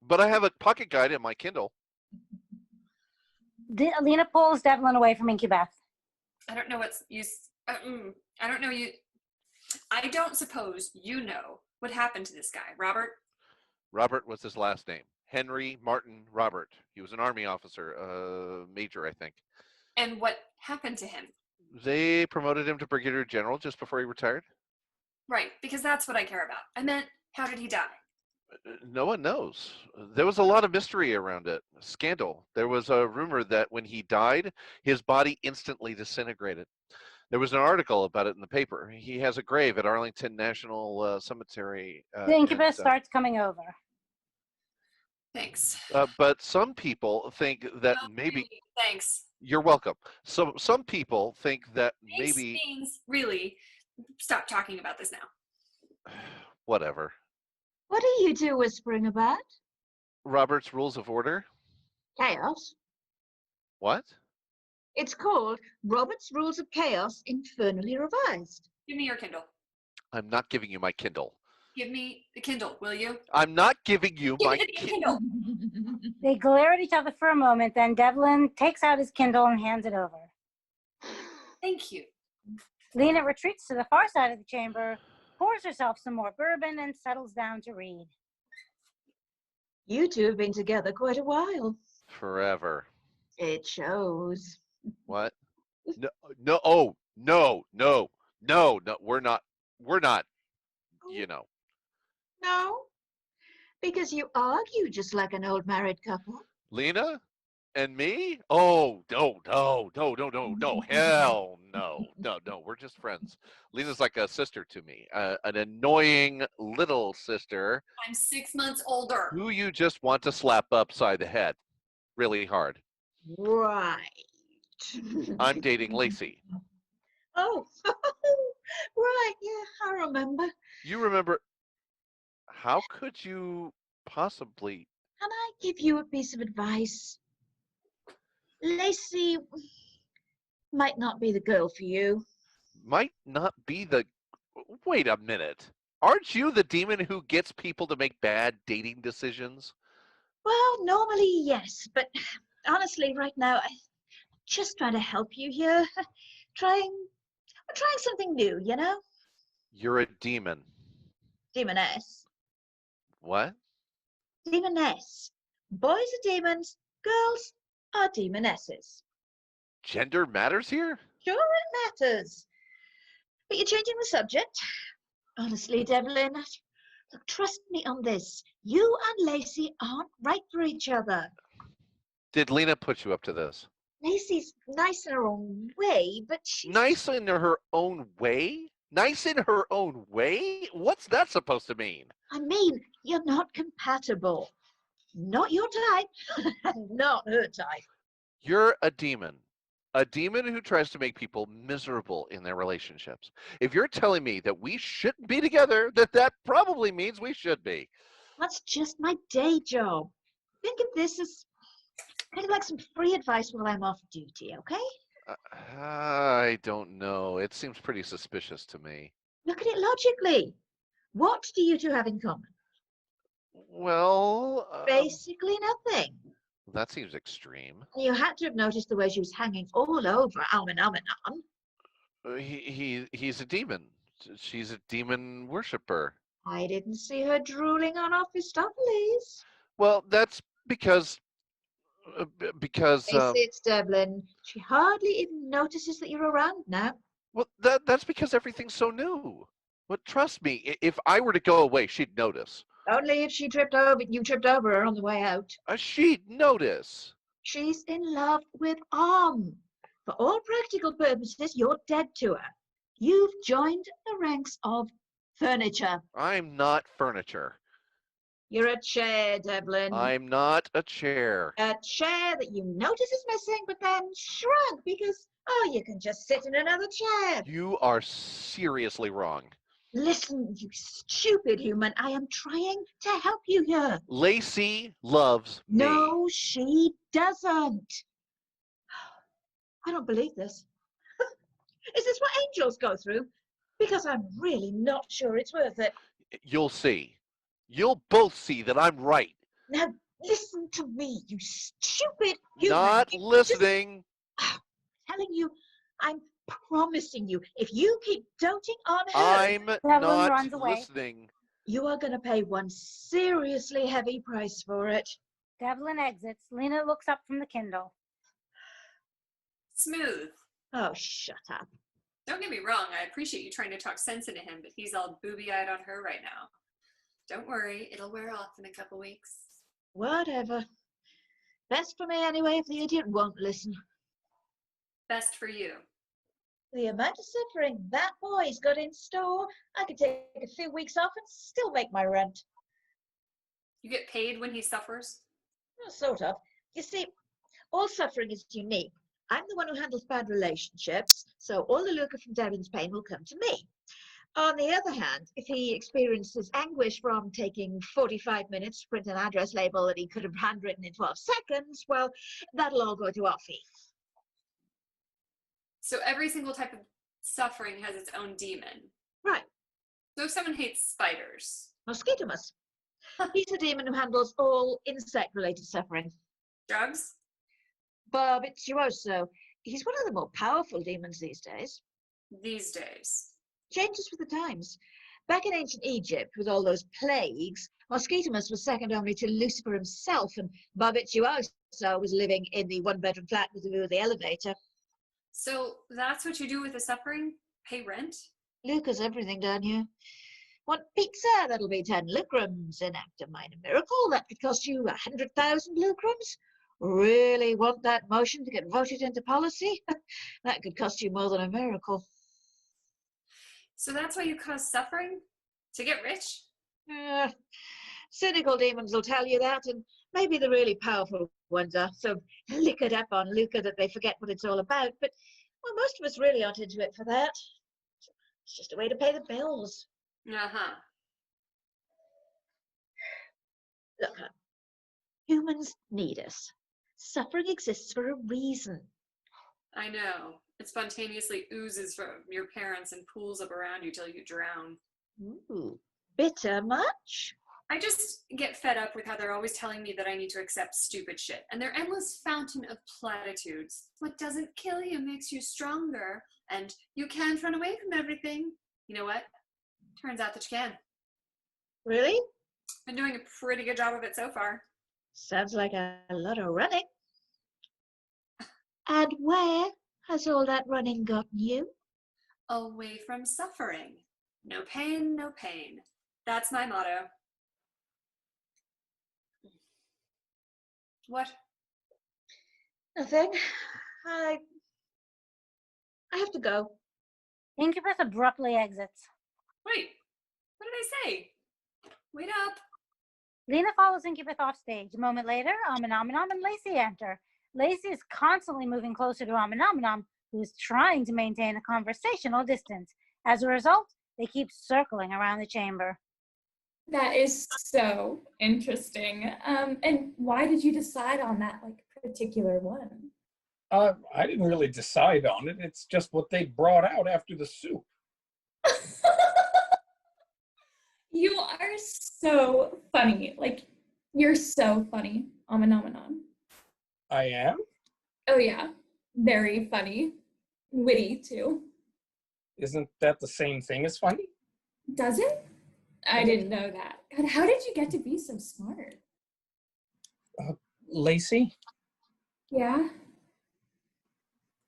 but I have a pocket guide in my Kindle. Lena pulls Devlin away from Incubeth. I don't know what's you. I don't know you. I don't suppose you know what happened to this guy, Robert. Robert was his last name. Henry Martin Robert. He was an army officer, major, I think. And what happened to him? They promoted him to brigadier general just before he retired. Right, because that's what I care about. I meant, how did he die? No one knows. There was a lot of mystery around it. Scandal. There was a rumor that when he died, his body instantly disintegrated. There was an article about it in the paper. He has a grave at Arlington National Cemetery. The Incubeth starts coming over. Thanks. But some people think that No, maybe... really, thanks. You're welcome. So some people think that Thanks maybe... means, really, stop talking about this now. Whatever. What do you do whispering about? Robert's Rules of Order? Chaos. What? It's called Robert's Rules of Chaos Infernally Revised. Give me your Kindle. I'm not giving you my Kindle. Give me the Kindle, will you? I'm not giving you Give my me the Kindle. Kindle. They glare at each other for a moment, then Devlin takes out his Kindle and hands it over. Thank you. Lena retreats to the far side of the chamber, pours herself some more bourbon, and settles down to read. You two have been together quite a while. Forever. It shows. What? No, no, oh, no, no, no, no, we're not, you know. No? Because you argue just like an old married couple. Lena and me? Oh, no, hell no, we're just friends. Lena's like a sister to me, an annoying little sister I'm 6 months older. who you just want to slap upside the head really hard. Right. I'm dating Lacey. Oh, right, yeah, I remember. You remember, how could you possibly? Can I give you a piece of advice? Lacey might not be the girl for you. Might not be the. Wait a minute. Aren't you the demon who gets people to make bad dating decisions? Well, normally, yes, but honestly, right now, I'm just trying to help you here. trying something new, you know? You're a demon. Demoness. What? Demoness. Boys are demons, girls are demonesses. Gender matters here? Sure it matters. But you're changing the subject. Honestly, Devlin, look, trust me on this. You and Lacey aren't right for each other. Did Lena put you up to this? Lacey's nice in her own way, but she's... Nice in her own way? Nice in her own way? What's that supposed to mean? I mean, you're not compatible. Not your type, not her type. You're a demon. A demon who tries to make people miserable in their relationships. If you're telling me that we shouldn't be together, that probably means we should be. That's just my day job. Think of this as kind of like some free advice while I'm off duty, okay? I don't know. It seems pretty suspicious to me. Look at it logically. What do you two have in common? Well, Basically nothing. that seems extreme. You had to have noticed the way she was hanging all over Alman. He's a demon. She's a demon worshiper. I didn't see her drooling on Mephistopheles. Well, that's because Face it, Devlin. She hardly even notices that you're around now. well, that's because everything's so new. But trust me, if I were to go away, she'd notice. Only if you tripped over her on the way out. She'd notice. She's in love with For all practical purposes, you're dead to her. You've joined the ranks of furniture. I'm not furniture. You're a chair, Devlin. I'm not a chair. A chair that you notice is missing, but then shrunk because, oh, you can just sit in another chair. You are seriously wrong. Listen, you stupid human, I am trying to help you here. Lacey loves me. No, she doesn't. I don't believe this. Is this what angels go through? Because I'm really not sure it's worth it. You'll see. You'll both see that I'm right. Now, listen to me, you stupid human. Not listening. Telling you, I'm promising you, if you keep doting on her, I'm Devlin not runs away. listening. you are going to pay one seriously heavy price for it. Devlin exits. Lena looks up from the Kindle. Smooth. Oh, shut up. Don't get me wrong, I appreciate you trying to talk sense into him, but he's all booby-eyed on her right now. Don't worry, it'll wear off in a couple weeks. Whatever. Best for me anyway if the idiot won't listen. Best for you. The amount of suffering that boy's got in store, I could take a few weeks off and still make my rent. You get paid when he suffers? Well, sort of. You see, all suffering is unique. I'm the one who handles bad relationships, so all the lucre from Devlin's pain will come to me. On the other hand, if he experiences anguish from taking 45 minutes to print an address label that he could have handwritten in 12 seconds, well, that'll all go to our fee. So every single type of suffering has its own demon. Right. So if someone hates spiders, Mosquitomus. He's the demon who handles all insect-related suffering. drugs? Barbituoso. He's one of the more powerful demons these days. These days. Changes with the times. Back in ancient Egypt, with all those plagues, Mosquitomus was second only to Lucifer himself, and Barbituoso was living in the one-bedroom flat with the view of the elevator. So that's what you do with the suffering? Pay rent? Lucre's everything down here. Want pizza? That'll be 10 lucrums. Enact a minor miracle. That could cost you 100,000 lucrums. Really want that motion to get voted into policy? That could cost you more than a miracle. So that's why you cause suffering? To get rich? Cynical demons will tell you that, and maybe the really powerful ones are so liquored up on lucre that they forget what it's all about. But well, most of us really aren't into it for that. It's just a way to pay the bills. Uh-huh. Look, humans need us. Suffering exists for a reason. I know. It spontaneously oozes from your parents and pools up around you till you drown. Ooh, bitter much? I just get fed up with how they're always telling me that I need to accept stupid shit. And their endless fountain of platitudes. What doesn't kill you makes you stronger. And you can't run away from everything. You know what? Turns out that you can. Really? Been doing a pretty good job of it so far. Sounds like a lot of running. And where has all that running gotten you? Away from suffering. No pain, no pain. That's my motto. What? Nothing. I have to go. Incubus abruptly exits. Wait, what did I say? Wait up. Lena follows Incubus off stage. A moment later, Aminominum and Lacey enter. Lacey is constantly moving closer to Aminominum, who is trying to maintain a conversational distance. As a result, they keep circling around the chamber. That is so interesting. And why did you decide on that particular one? I didn't really decide on it. It's just what they brought out after the soup. You are so funny. You're so funny, Aminomenon. I am? Oh yeah, very funny. Witty too. Isn't that the same thing as funny? Does it? I didn't know that. God, how did you get to be so smart? Lacey, Yeah,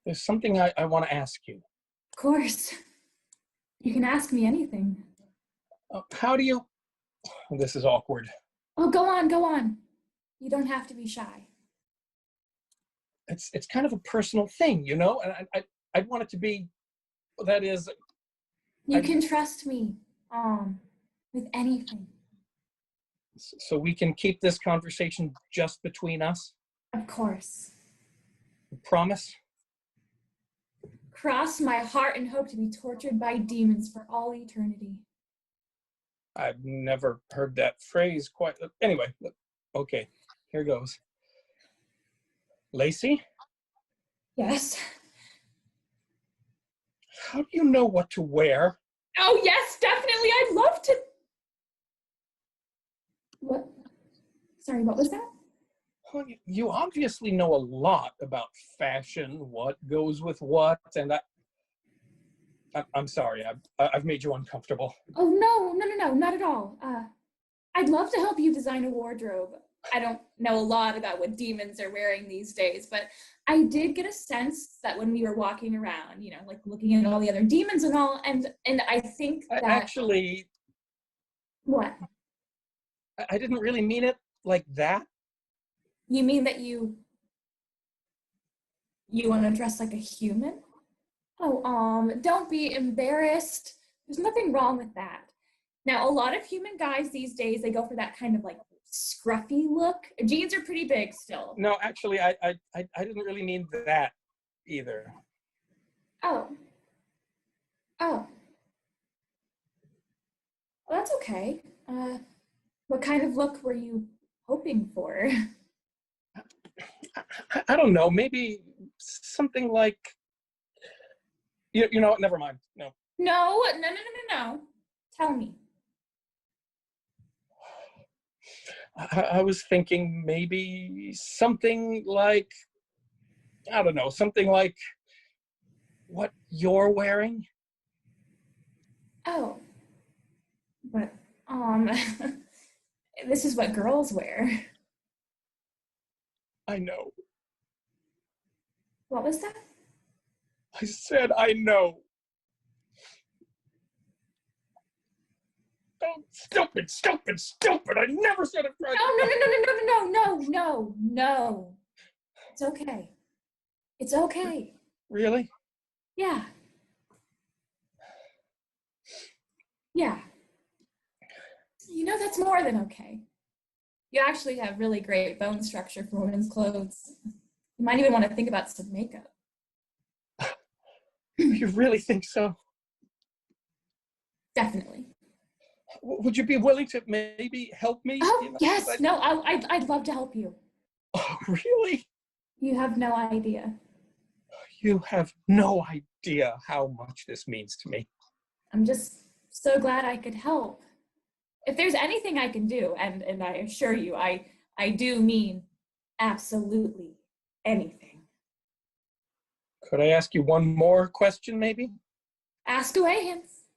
there's something I want to ask you. of course. You can ask me anything. How do you... This is awkward. Oh, go on, go on. You don't have to be shy. It's kind of a personal thing, you know? And I'd want it to be... That is... You can trust me, with anything. So we can keep this conversation just between us? Of course. Promise? Cross my heart and hope to be tortured by demons for all eternity. I've never heard that phrase quite... Anyway, okay, here goes. Lacey? Yes. How do you know what to wear? Oh, yes, definitely. I'd love to. What? Sorry, what was that? Well, you obviously know a lot about fashion, what goes with what, and I'm sorry, I've made you uncomfortable. Oh, no, not at all. I'd love to help you design a wardrobe. I don't know a lot about what demons are wearing these days, but I did get a sense that when we were walking around, looking at all the other demons and all, and I think that... Actually... What? I didn't really mean it like that. You mean that you want to dress like a human? Oh, don't be embarrassed. There's nothing wrong with that. Now, a lot of human guys these days, they go for that kind of scruffy look. Jeans are pretty big still. No, actually, I didn't really mean that either. Oh. Well, that's okay. What kind of look were you hoping for? I don't know, maybe something like You know what? Never mind. No. No. Tell me. I was thinking maybe something like, I don't know, something like what you're wearing. Oh. But, this is what girls wear. I know. What was that? I said I know. Oh, stupid. I never said it right. No. It's okay. It's okay. Really? Yeah. Yeah. You know, that's more than okay. You actually have really great bone structure for women's clothes. You might even want to think about some makeup. You really think so? Definitely. Would you be willing to maybe help me? Oh, You know, yes. 'cause No, I'd love to help you. Oh, really? You have no idea. You have no idea how much this means to me. I'm just so glad I could help. If there's anything I can do, and I assure you, I do mean absolutely anything. Could I ask you one more question, maybe? Ask away, Hans.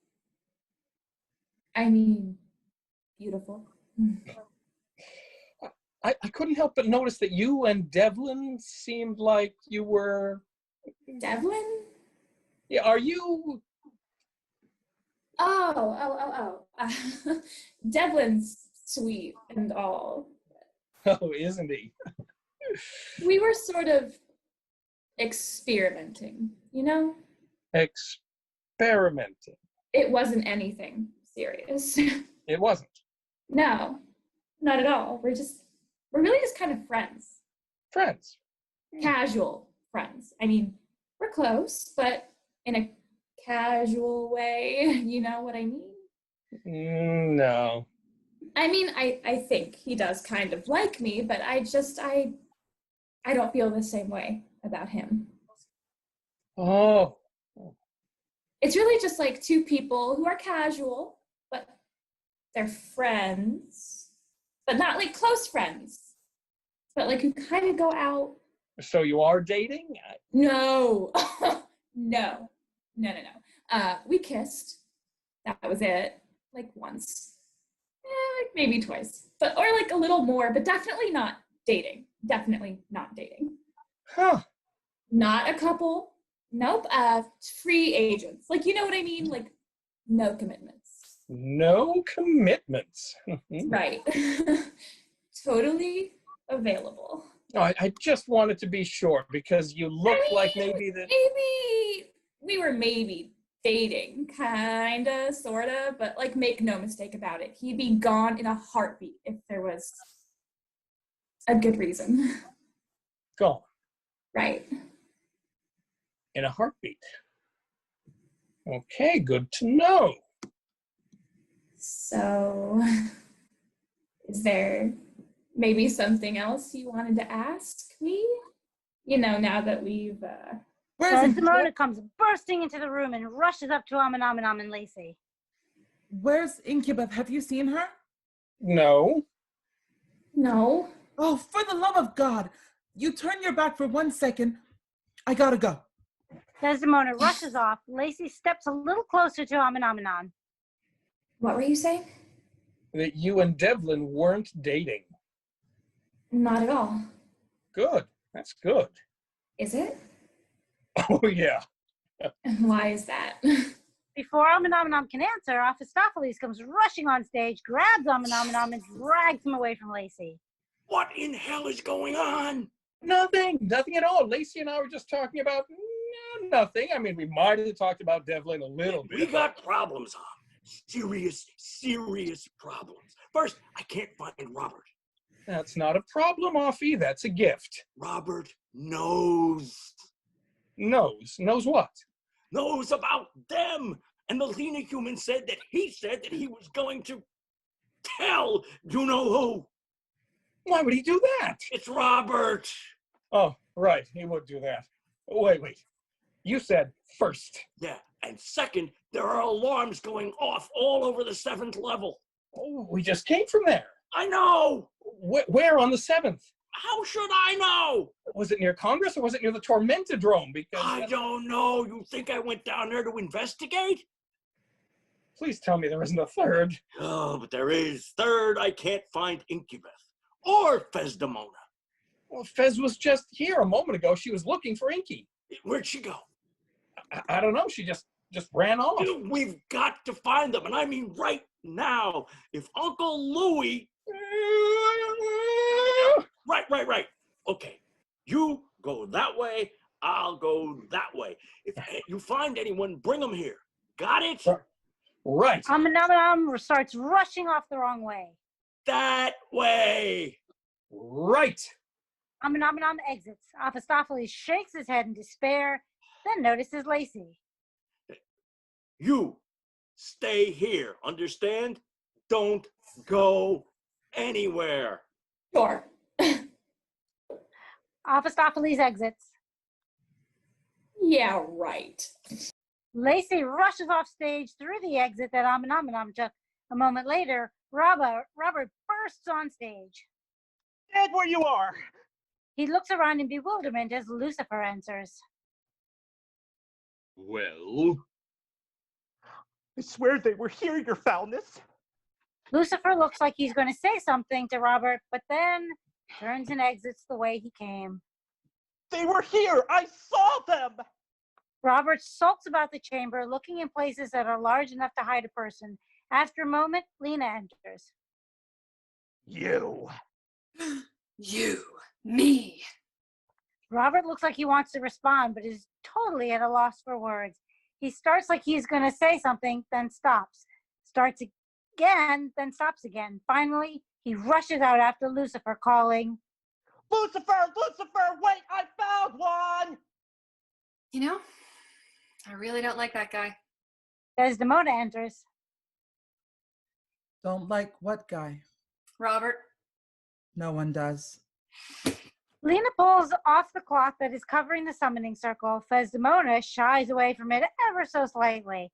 I mean, beautiful. I couldn't help but notice that you and Devlin seemed like you were... Devlin? Yeah, are you... Oh. Devlin's sweet and all. Oh, isn't he? We were sort of experimenting, you know? Experimenting. It wasn't anything serious. It wasn't. No, not at all. We're really just kind of friends. Friends. Casual friends. I mean, we're close, but in a casual way. You know what I mean? No. I mean, I think he does kind of like me, but I don't feel the same way about him. Oh. It's really just like two people who are casual, but they're friends, but not like close friends, but like who kind of go out. So you are dating? No. No. We kissed. That was it. Like once. Like maybe twice. But or like a little more, but definitely not dating. Definitely not dating. Huh. Not a couple. Nope. Free agents. Like, you know what I mean? Like, no commitments. No commitments. Right. Totally available. No, I just wanted to be sure because you look like maybe that... Maybe we were dating, kinda, sorta, but like make no mistake about it. He'd be gone in a heartbeat if there was a good reason. Gone. Right. In a heartbeat. Okay, good to know. So, is there maybe something else you wanted to ask me? You know, now that we've... Desdemona comes bursting into the room and rushes up to Amin and Lacey. Where's Incubus? Have you seen her? No. No. Oh, for the love of God. You turn your back for 1 second. I gotta go. Desdemona rushes off. Lacey steps a little closer to Amin. What were you saying? That you and Devlin weren't dating. Not at all. Good. That's good. Is it? Oh, yeah. Why is that? Before Amin can answer, Mephistopheles comes rushing on stage, grabs Amin and drags him away from Lacey. What in hell is going on? Nothing at all. Lacey and I were just talking about nothing. I mean, we might have talked about Devlin a little bit. We got problems, serious problems. First, I can't find Robert. That's not a problem, Offie. That's a gift. Robert knows. Knows what? Knows about them. And the Lena human said that he was going to tell you know who. Why would he do that? It's Robert. Oh, right. He would do that. Wait. You said first. Yeah, and second, there are alarms going off all over the 7th level. Oh, we just came from there. I know! Where on the 7th? How should I know? Was it near Congress or was it near the Tormentadrome? Because I don't know. You think I went down there to investigate? please tell me there isn't a third. Oh, but there is. Third, I can't find Incubeth or Fesdemona. Well, Fez was just here a moment ago. She was looking for Inky. Where'd she go? I don't know. She just ran off. Dude, we've got to find them, and I mean right now. If Uncle Louie... Right. Okay, you go that way, I'll go that way. If you find anyone, bring them here. Got it? Right. Starts rushing off the wrong way. That way. Right. Exits. Mephistopheles shakes his head in despair, then notices Lacey. You stay here, understand? Don't go anywhere. Sure. Mephistopheles exits. Yeah, right. Lacey rushes off stage through the exit that took. A moment later, Robert bursts on stage. Stand where you are. He looks around in bewilderment as Lucifer enters. Well? I swear they were here, your foulness. Lucifer looks like he's going to say something to Robert, but then turns and exits the way he came. They were here. I saw them. Robert sulks about the chamber, looking in places that are large enough to hide a person. After a moment, Lena enters. You. You, me. Robert looks like he wants to respond, but is totally at a loss for words. He starts like he's going to say something, then stops. Starts again, then stops again. Finally, he rushes out after Lucifer, calling, Lucifer, wait, I found one. You know, I really don't like that guy. Desdemona enters. Don't like what guy? Robert. No one does. Lena pulls off the cloth that is covering the summoning circle. Desdemona shies away from it ever so slightly.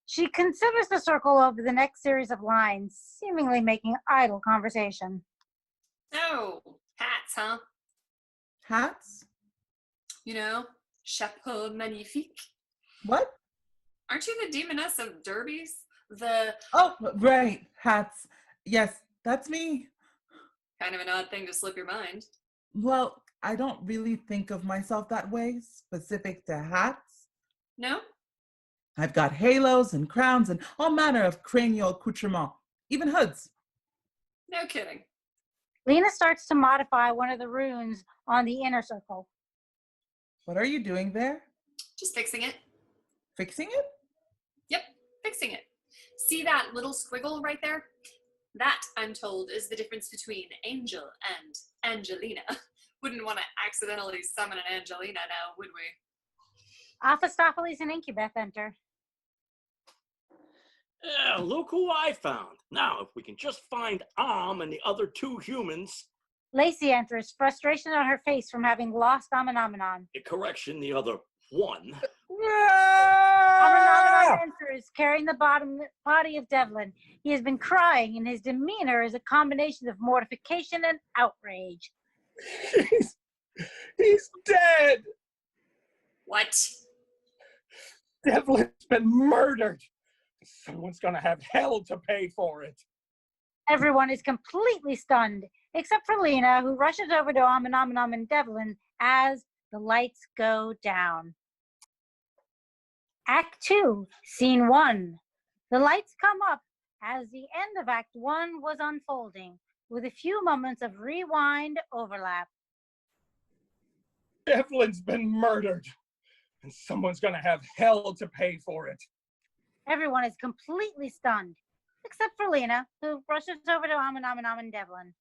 She considers the circle over the next series of lines, seemingly making idle conversation. Oh, hats, huh? Hats? You know, chapeau magnifique. What? Aren't you the demoness of derbies? The... Oh, right. Hats. Yes, that's me. Kind of an odd thing to slip your mind. Well, I don't really think of myself that way, specific to hats. No? I've got halos and crowns and all manner of cranial accoutrements, even hoods. No kidding. Lena starts to modify one of the runes on the inner circle. What are you doing there? Just fixing it. Fixing it? Yep, fixing it. See that little squiggle right there? That, I'm told, is the difference between Angel and Angelina. Wouldn't want to accidentally summon an Angelina now, would we? Mephistopheles and Incubeth enter. Look who I found. Now, if we can just find and the other 2 humans. Lacey enters, frustration on her face from having lost Amenomenon. Correction, the other 1. Amenomenon enters, carrying the body of Devlin. He has been crying, and his demeanor is a combination of mortification and outrage. He's dead. What? Devlin's been murdered. Someone's gonna have hell to pay for it. Everyone is completely stunned, except for Lena, who rushes over to Amenomenon and Devlin as the lights go down. Act 2, Scene 1. The lights come up as the end of Act 1 was unfolding, with a few moments of rewind overlap. Devlin's been murdered, and someone's gonna have hell to pay for it. Everyone is completely stunned, except for Lena, who rushes over to Amenomenon and Devlin.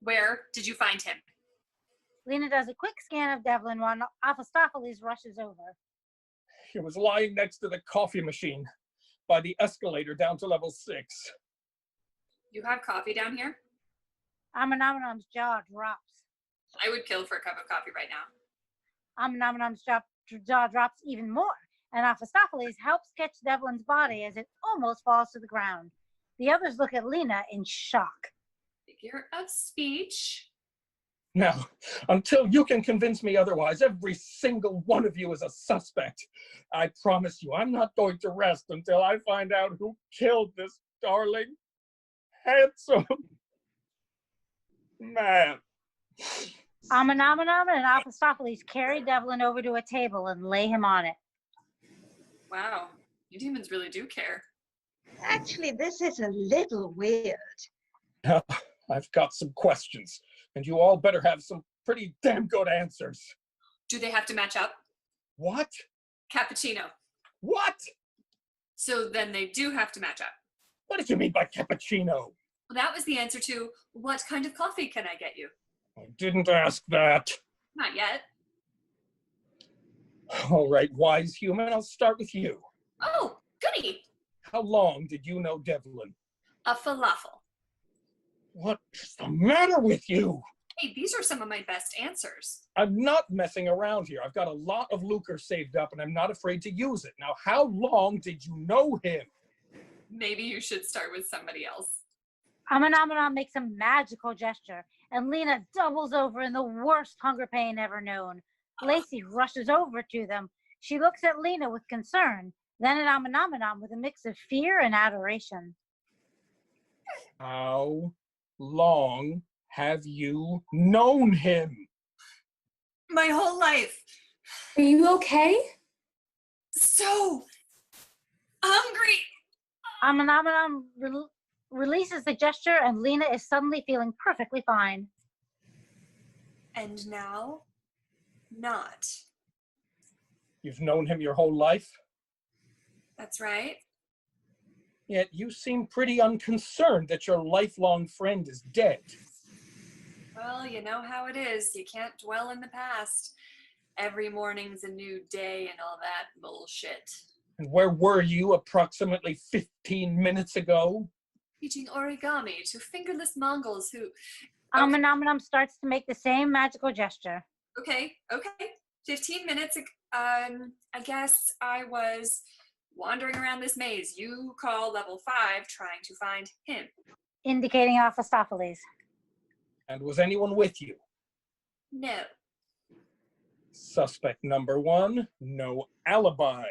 Where did you find him? Lena does a quick scan of Devlin while Mephistopheles rushes over. He was lying next to the coffee machine by the escalator down to level 6. You have coffee down here? Amenomenon's jaw drops. I would kill for a cup of coffee right now. Amenomenon's jaw jaw drops even more, and Mephistopheles helps catch Devlin's body as it almost falls to the ground. The others look at Lena in shock. Figure of speech. Now, until you can convince me otherwise, every single one of you is a suspect. I promise you, I'm not going to rest until I find out who killed this darling, handsome man. Amenomenon and Mephistopheles carry Devlin over to a table and lay him on it. Wow, you demons really do care. Actually, this is a little weird. Now, I've got some questions, and you all better have some pretty damn good answers. Do they have to match up? What? Cappuccino. What? So then they do have to match up. What did you mean by cappuccino? Well, that was the answer to what kind of coffee can I get you? I didn't ask that. Not yet. All right, wise human, I'll start with you. Oh, goody. How long did you know Devlin? A falafel. What is the matter with you? Hey, these are some of my best answers. I'm not messing around here. I've got a lot of lucre saved up and I'm not afraid to use it. Now, how long did you know him? Maybe you should start with somebody else. Amenomenon makes a magical gesture, and Lena doubles over in the worst hunger pain ever known. Lacey rushes over to them. She looks at Lena with concern, then at Amenomenon with a mix of fear and adoration. How long have you known him? My whole life. Are you okay? So hungry. Amenomenon releases the gesture, and Lena is suddenly feeling perfectly fine. And now, not. You've known him your whole life, That's right. yet you seem pretty unconcerned that your lifelong friend is dead. Well, you know how it is. You can't dwell in the past. Every morning's a new day and all that bullshit. And where were you approximately 15 minutes ago? Teaching origami to fingerless Mongols who... Amenomenon starts to make the same magical gesture. Okay. 15 minutes, I guess I was wandering around this maze you call level 5, trying to find him. Indicating Mephistopheles. And was anyone with you? No. Suspect number 1, no alibi.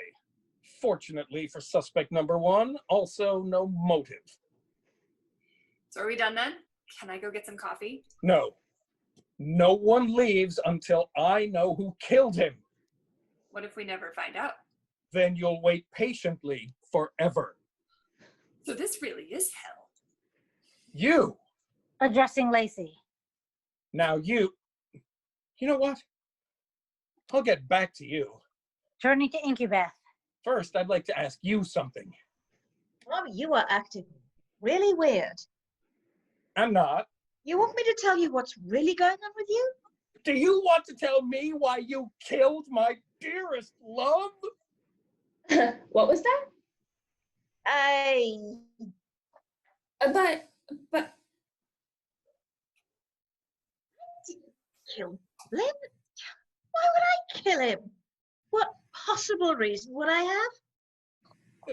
Fortunately for suspect number 1, also no motive. So are we done then? Can I go get some coffee? No. No one leaves until I know who killed him. What if we never find out? Then you'll wait patiently forever. So this really is hell. You. Addressing Lacey. Now you know what? I'll get back to you. Turning to Incubeth. First, I'd like to ask you something. Mom, you are acting really weird. I'm not. You want me to tell you what's really going on with you? Do you want to tell me why you killed my dearest love? What was that? But Kill Glenn? Why would I kill him? What possible reason would I have?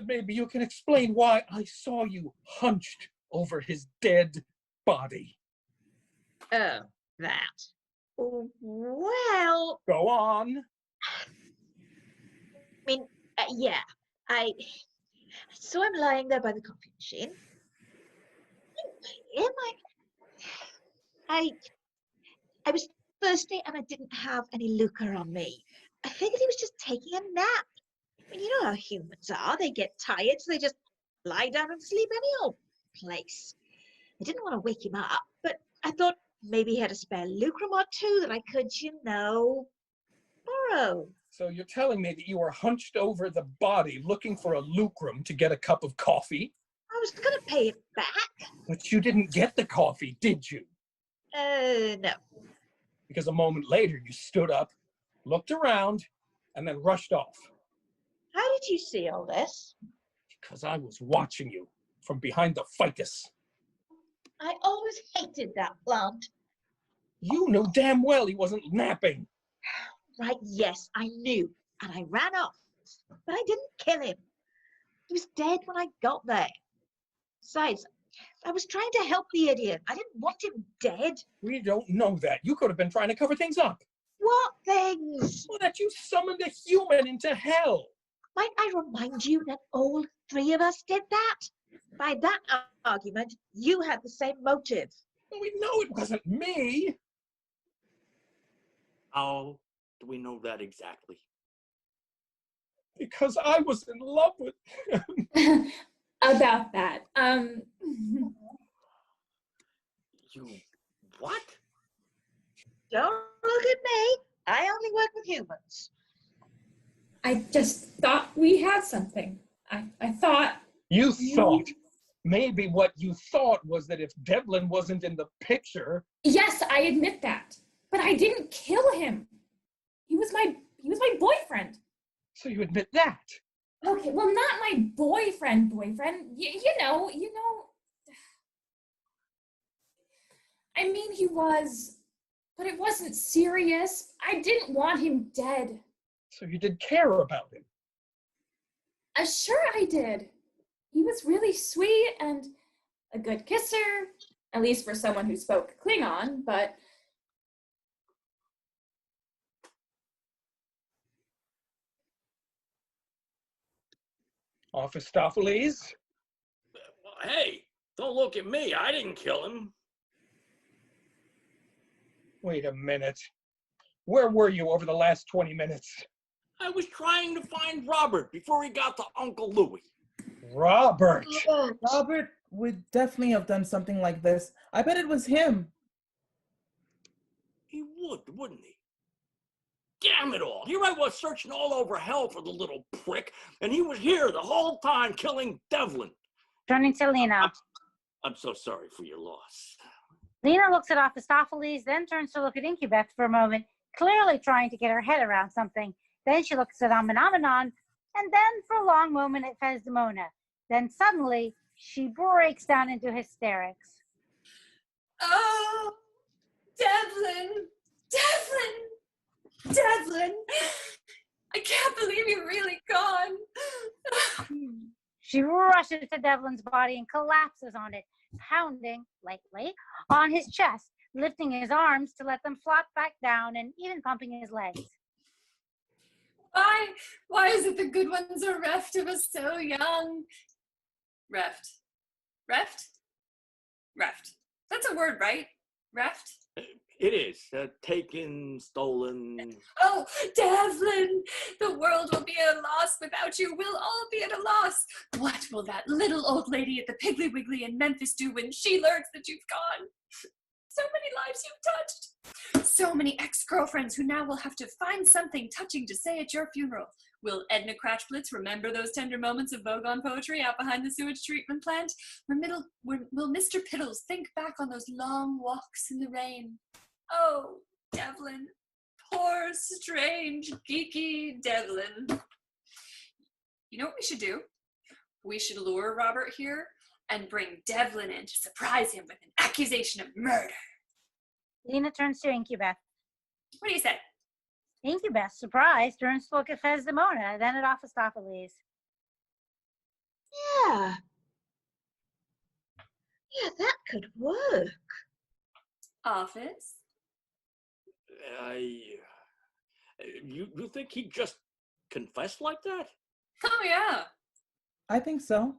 Maybe you can explain why I saw you hunched over his dead body. Oh, that. Well, Go on. I mean, yeah, I saw him lying there by the coffee machine. I was thirsty and I didn't have any lucre on me. I figured he was just taking a nap. I mean, you know how humans are. They get tired, so they just lie down and sleep any old place. I didn't want to wake him up, but I thought maybe he had a spare lucrum or two that I could, borrow. So you're telling me that you were hunched over the body looking for a lucrum to get a cup of coffee? I was going to pay it back. But you didn't get the coffee, did you? No. Because a moment later you stood up, looked around, and then rushed off. How did you see all this? Because I was watching you from behind the ficus. I always hated that plant. You knew damn well he wasn't napping. Right, yes, I knew. and I ran off. But I didn't kill him. He was dead when I got there. Besides, I was trying to help the idiot. I didn't want him dead. We don't know that. You could have been trying to cover things up. What things? Well, that you summoned a human into hell. Might I remind you that all three of us did that? By that argument, you had the same motive. Well, we know it wasn't me. How do we know that exactly? Because I was in love with him. About that. You what? Don't look at me. I only work with humans. I just thought we had something. I thought. You thought. Maybe what you thought was that if Devlin wasn't in the picture. Yes, I admit that. But I didn't kill him. He was my boyfriend. So you admit that? Okay, well, not my boyfriend. You know. I mean, he was, but it wasn't serious. I didn't want him dead. So you did care about him? Sure I did. He was really sweet and a good kisser, at least for someone who spoke Klingon, but... Mephistopheles? Hey, don't look at me. I didn't kill him. Wait a minute. Where were you over the last 20 minutes? I was trying to find Robert before he got to Uncle Louie. Robert! Robert would definitely have done something like this. I bet it was him. He would, wouldn't he? Damn it all. Here I was searching all over hell for the little prick, and he was here the whole time killing Devlin. Turning to Lena. I'm so sorry for your loss. Lena looks at Mephistopheles, then turns to look at Incubeth for a moment, clearly trying to get her head around something. Then she looks at Amenomenon, and then for a long moment at Desdemona. Then suddenly, she breaks down into hysterics. Oh, Devlin! Devlin! I can't believe you're really gone. She rushes to Devlin's body and collapses on it, pounding lightly on his chest, lifting his arms to let them flop back down and even pumping his legs. Why is it the good ones are reft of us so young? Reft. That's a word, right? Reft? It is. Taken, stolen. Oh, Devlin! The world will be at a loss without you. We'll all be at a loss. What will that little old lady at the Piggly Wiggly in Memphis do when she learns that you've gone? So many lives you've touched. So many ex-girlfriends who now will have to find something touching to say at your funeral. Will Edna Cratchblitz remember those tender moments of Vogon poetry out behind the sewage treatment plant? Will Mr. Piddles think back on those long walks in the rain? Oh, Devlin. Poor, strange, geeky Devlin. You know what we should do? We should lure Robert here and bring Devlin in to surprise him with an accusation of murder. Lena turns to Incubeth. What do you say? Incubeth, surprised, turns to look at Desdemona, then at Mephistopheles. Yeah. Yeah, that could work. Office? You think he'd just confess like that? Oh, yeah. I think so.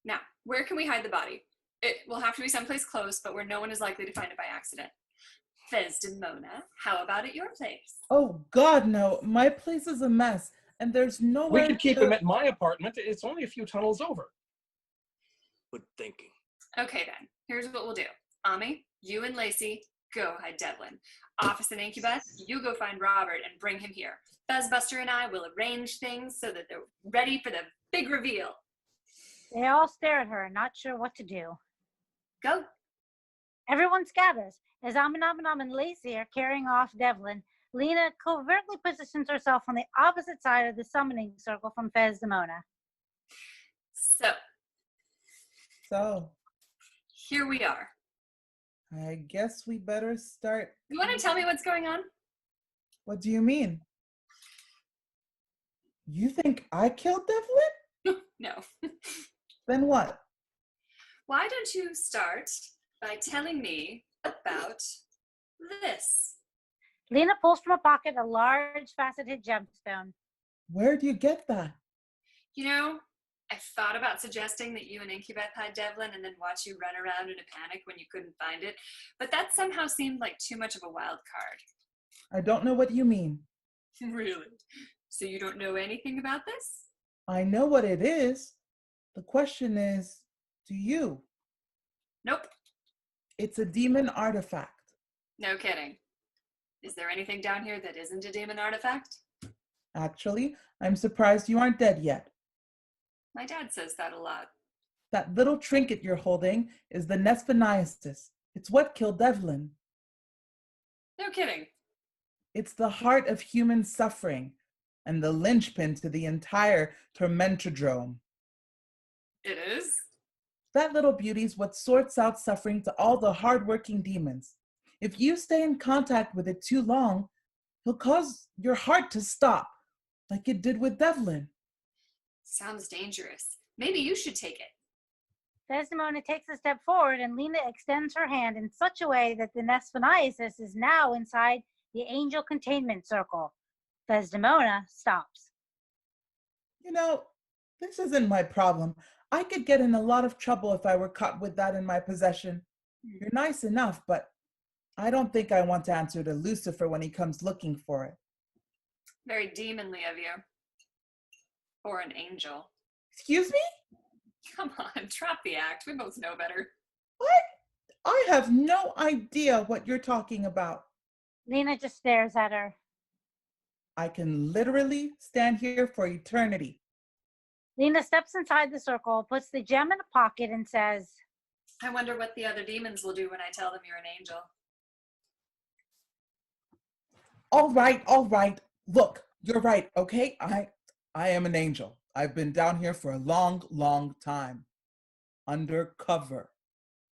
Now, where can we hide the body? It will have to be someplace close, but where no one is likely to find it by accident. Desdemona, how about at your place? Oh, God, no. My place is a mess, and there's nowhere We could keep him at my apartment. It's only a few tunnels over. Good thinking. Okay, then. Here's what we'll do. Ami, you and Lacey, go hide Devlin. Office and Incubus, you go find Robert and bring him here. Buzzbuster and I will arrange things so that they're ready for the big reveal. They all stare at her, not sure what to do. Go. Everyone scatters. As Amenomenon and Lacey are carrying off Devlin, Lena covertly positions herself on the opposite side of the summoning circle from Desdemona. So, here we are. I guess we better start. You want to tell me what's going on? What do you mean? You think I killed Devlin? No. Then what? Why don't you start by telling me about this? Lena pulls from a pocket a large faceted gemstone. Where do you get that? You know, I thought about suggesting that you and Incubeth had Devlin and then watch you run around in a panic when you couldn't find it, but that somehow seemed like too much of a wild card. I don't know what you mean. Really? So you don't know anything about this? I know what it is. The question is, do you? Nope. It's a demon artifact. No kidding. Is there anything down here that isn't a demon artifact? Actually, I'm surprised you aren't dead yet. My dad says that a lot. That little trinket you're holding is the Nesphenaisis. It's what killed Devlin. No kidding. It's the heart of human suffering and the linchpin to the entire Tormentodrome. It is? That little beauty's what sorts out suffering to all the hardworking demons. If you stay in contact with it too long, it'll cause your heart to stop, like it did with Devlin. Sounds dangerous. Maybe you should take it. Desdemona takes a step forward and Lena extends her hand in such a way that the Nesphenaisis is now inside the angel containment circle. Desdemona stops. You know, this isn't my problem. I could get in a lot of trouble if I were caught with that in my possession. You're nice enough, but I don't think I want to answer to Lucifer when he comes looking for it. Very demonly of you. Or an angel. Excuse me? Come on, drop the act. We both know better. What? I have no idea what you're talking about. Lena just stares at her. I can literally stand here for eternity. Lena steps inside the circle, puts the gem in a pocket, and says, I wonder what the other demons will do when I tell them you're an angel. All right. Look, you're right, okay? I am an angel. I've been down here for a long, long time. Undercover.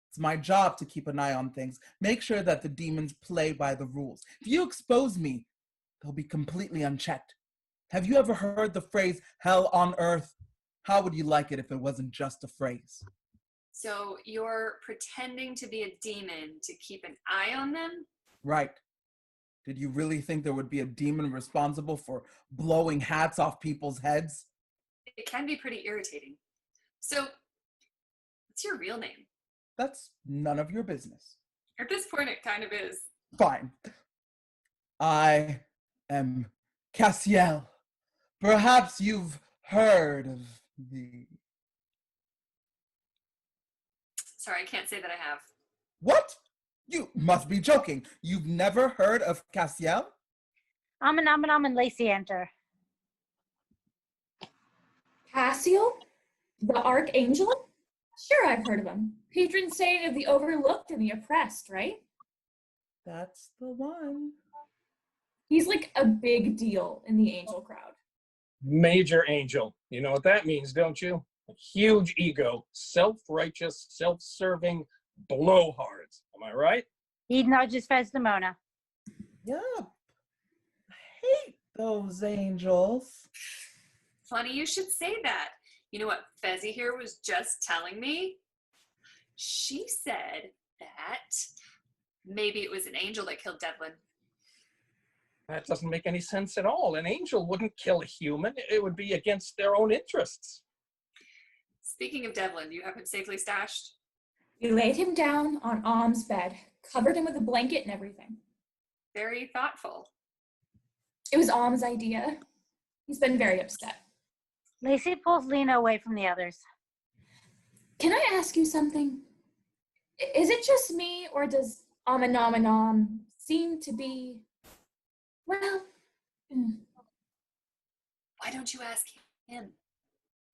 It's my job to keep an eye on things, make sure that the demons play by the rules. If you expose me, they'll be completely unchecked. Have you ever heard the phrase, hell on earth? How would you like it if it wasn't just a phrase? So you're pretending to be a demon to keep an eye on them? Right. Did you really think there would be a demon responsible for blowing hats off people's heads? It can be pretty irritating. So, what's your real name? That's none of your business. At this point, it kind of is. Fine. I am Cassiel. Perhaps you've heard of me. Sorry, I can't say that I have. What? You must be joking. You've never heard of Cassiel? Amen, and Lacey enter. Cassiel? The Archangel? Sure, I've heard of him. Patron saint of the overlooked and the oppressed, right? That's the one. He's like a big deal in the angel crowd. Major angel. You know what that means, don't you? A huge ego, self-righteous, self-serving blowhards. Am I right? He nudges Desdemona. Yup. I hate those angels. Funny you should say that. You know what Fezzy here was just telling me? She said that maybe it was an angel that killed Devlin. That doesn't make any sense at all. An angel wouldn't kill a human. It would be against their own interests. Speaking of Devlin, do you have him safely stashed? We laid him down on Om's bed, covered him with a blanket and everything. Very thoughtful. It was Om's idea. He's been very upset. Lacey pulls Lena away from the others. Can I ask you something? Is it just me, or does Om seem to be, well, Why don't you ask him?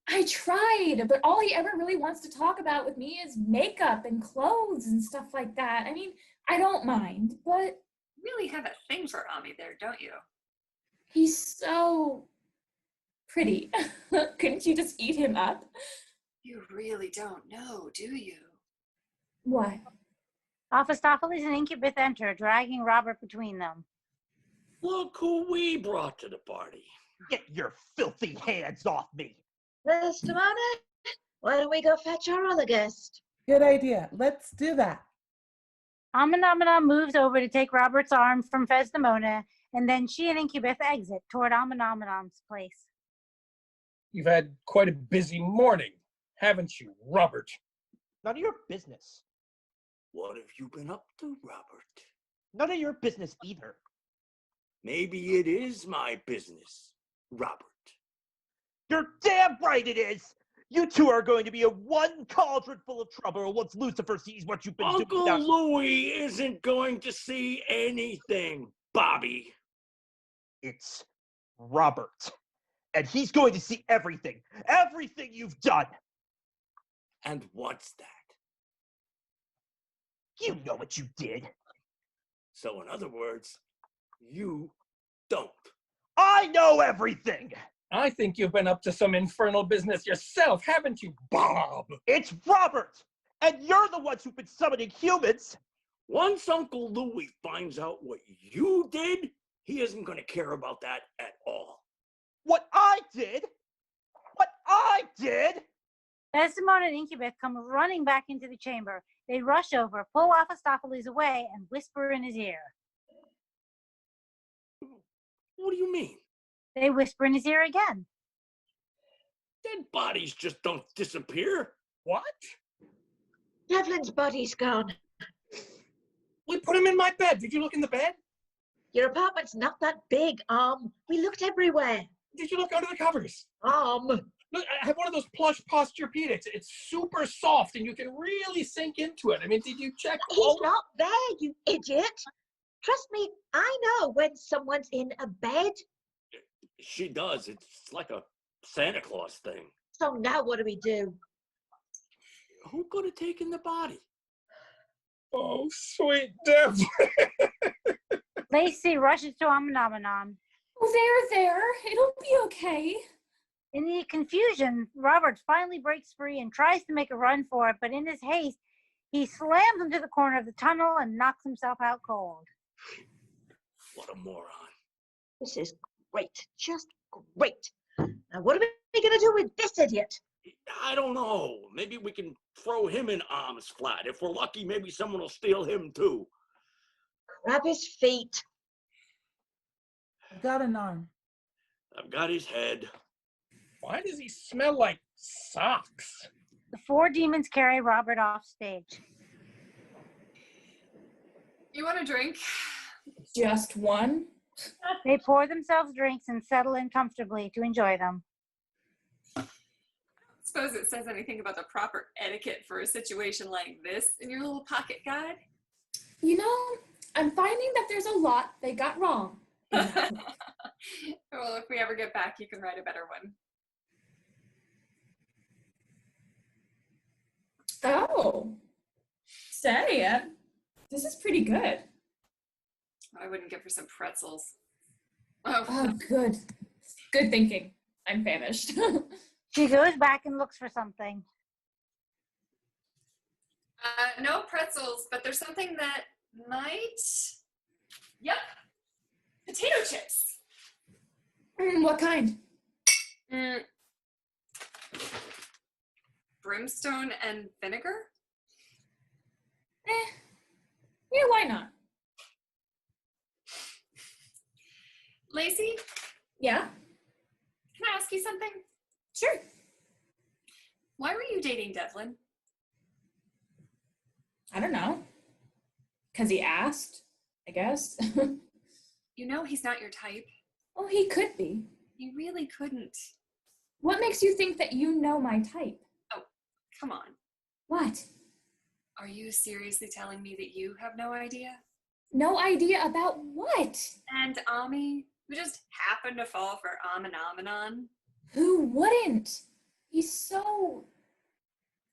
I tried, but all he ever really wants to talk about with me is makeup and clothes and stuff like that. I mean, I don't mind, but You really have a thing for Ami there, don't you? he's so pretty. Couldn't you just eat him up? You really don't know, do you? What? Mephistopheles and Incubus enter, dragging Robert between them. Look who we brought to the party. Get your filthy hands off me. Desdemona, why don't we go fetch our other guest? Good idea. Let's do that. Amenomenon moves over to take Robert's arm from Desdemona, and then she and Incubus exit toward Amenomenon's place. You've had quite a busy morning, haven't you, Robert? None of your business. What have you been up to, Robert? None of your business either. Maybe it is my business, Robert. You're damn right it is. You two are going to be a one cauldron full of trouble once Lucifer sees what you've been doing. Uncle Louie isn't going to see anything, Bobby. It's Robert. And he's going to see everything. Everything you've done. And what's that? You know what you did. So in other words, you don't. I know everything. I think you've been up to some infernal business yourself, haven't you, Bob? It's Robert. And you're the ones who've been summoning humans. Once Uncle Louie finds out what you did, he isn't going to care about that at all. What I did? What I did? Desdemona and Incubus come running back into the chamber. They rush over, pull Mephistopheles away, and whisper in his ear. What do you mean? They whisper in his ear again. Dead bodies just don't disappear. What? Devlin's body's gone. We put him in my bed. Did you look in the bed? Your apartment's not that big, we looked everywhere. Did you look under the covers? Look, I have one of those plush Posturepedics. It's super soft and you can really sink into it. I mean, did you check? He's not there, you idiot. Trust me, I know when someone's in a bed. She does. It's like a Santa Claus thing. So now what do? Who could have taken the body? Oh, sweet Devlin. Lacey rushes to Amenomenon. Oh, there. It'll be okay. In the confusion, Robert finally breaks free and tries to make a run for it, but in his haste, he slams into the corner of the tunnel and knocks himself out cold. What a moron. This is great, just great. Now what are we going to do with this idiot? I don't know. Maybe we can throw him in arms flat. If we're lucky, maybe someone will steal him too. Grab his feet. I've got an arm. I've got his head. Why does he smell like socks? The four demons carry Robert off stage. You want a drink? Just one? They pour themselves drinks and settle in comfortably to enjoy them. Suppose it says anything about the proper etiquette for a situation like this in your little pocket guide? You know, I'm finding that there's a lot they got wrong. Well, if we ever get back, you can write a better one. Oh, say it. This is pretty good. I wouldn't give her some pretzels. Oh, Oh, good. Good thinking. I'm famished. She goes back and looks for something. no pretzels, but there's something that might. Yep, potato chips. What kind? Brimstone and vinegar? Yeah, why not? Lacey, Yeah, can I ask you something? sure. Why were you dating Devlin? I don't know. 'Cause he asked, I guess. You know he's not your type. Oh, he could be. You really couldn't. What makes you think that you know my type? Come on. What? Are you seriously telling me that you have no idea? No idea about what? And Ami, who just happened to fall for Amenomenon? Who wouldn't? He's so,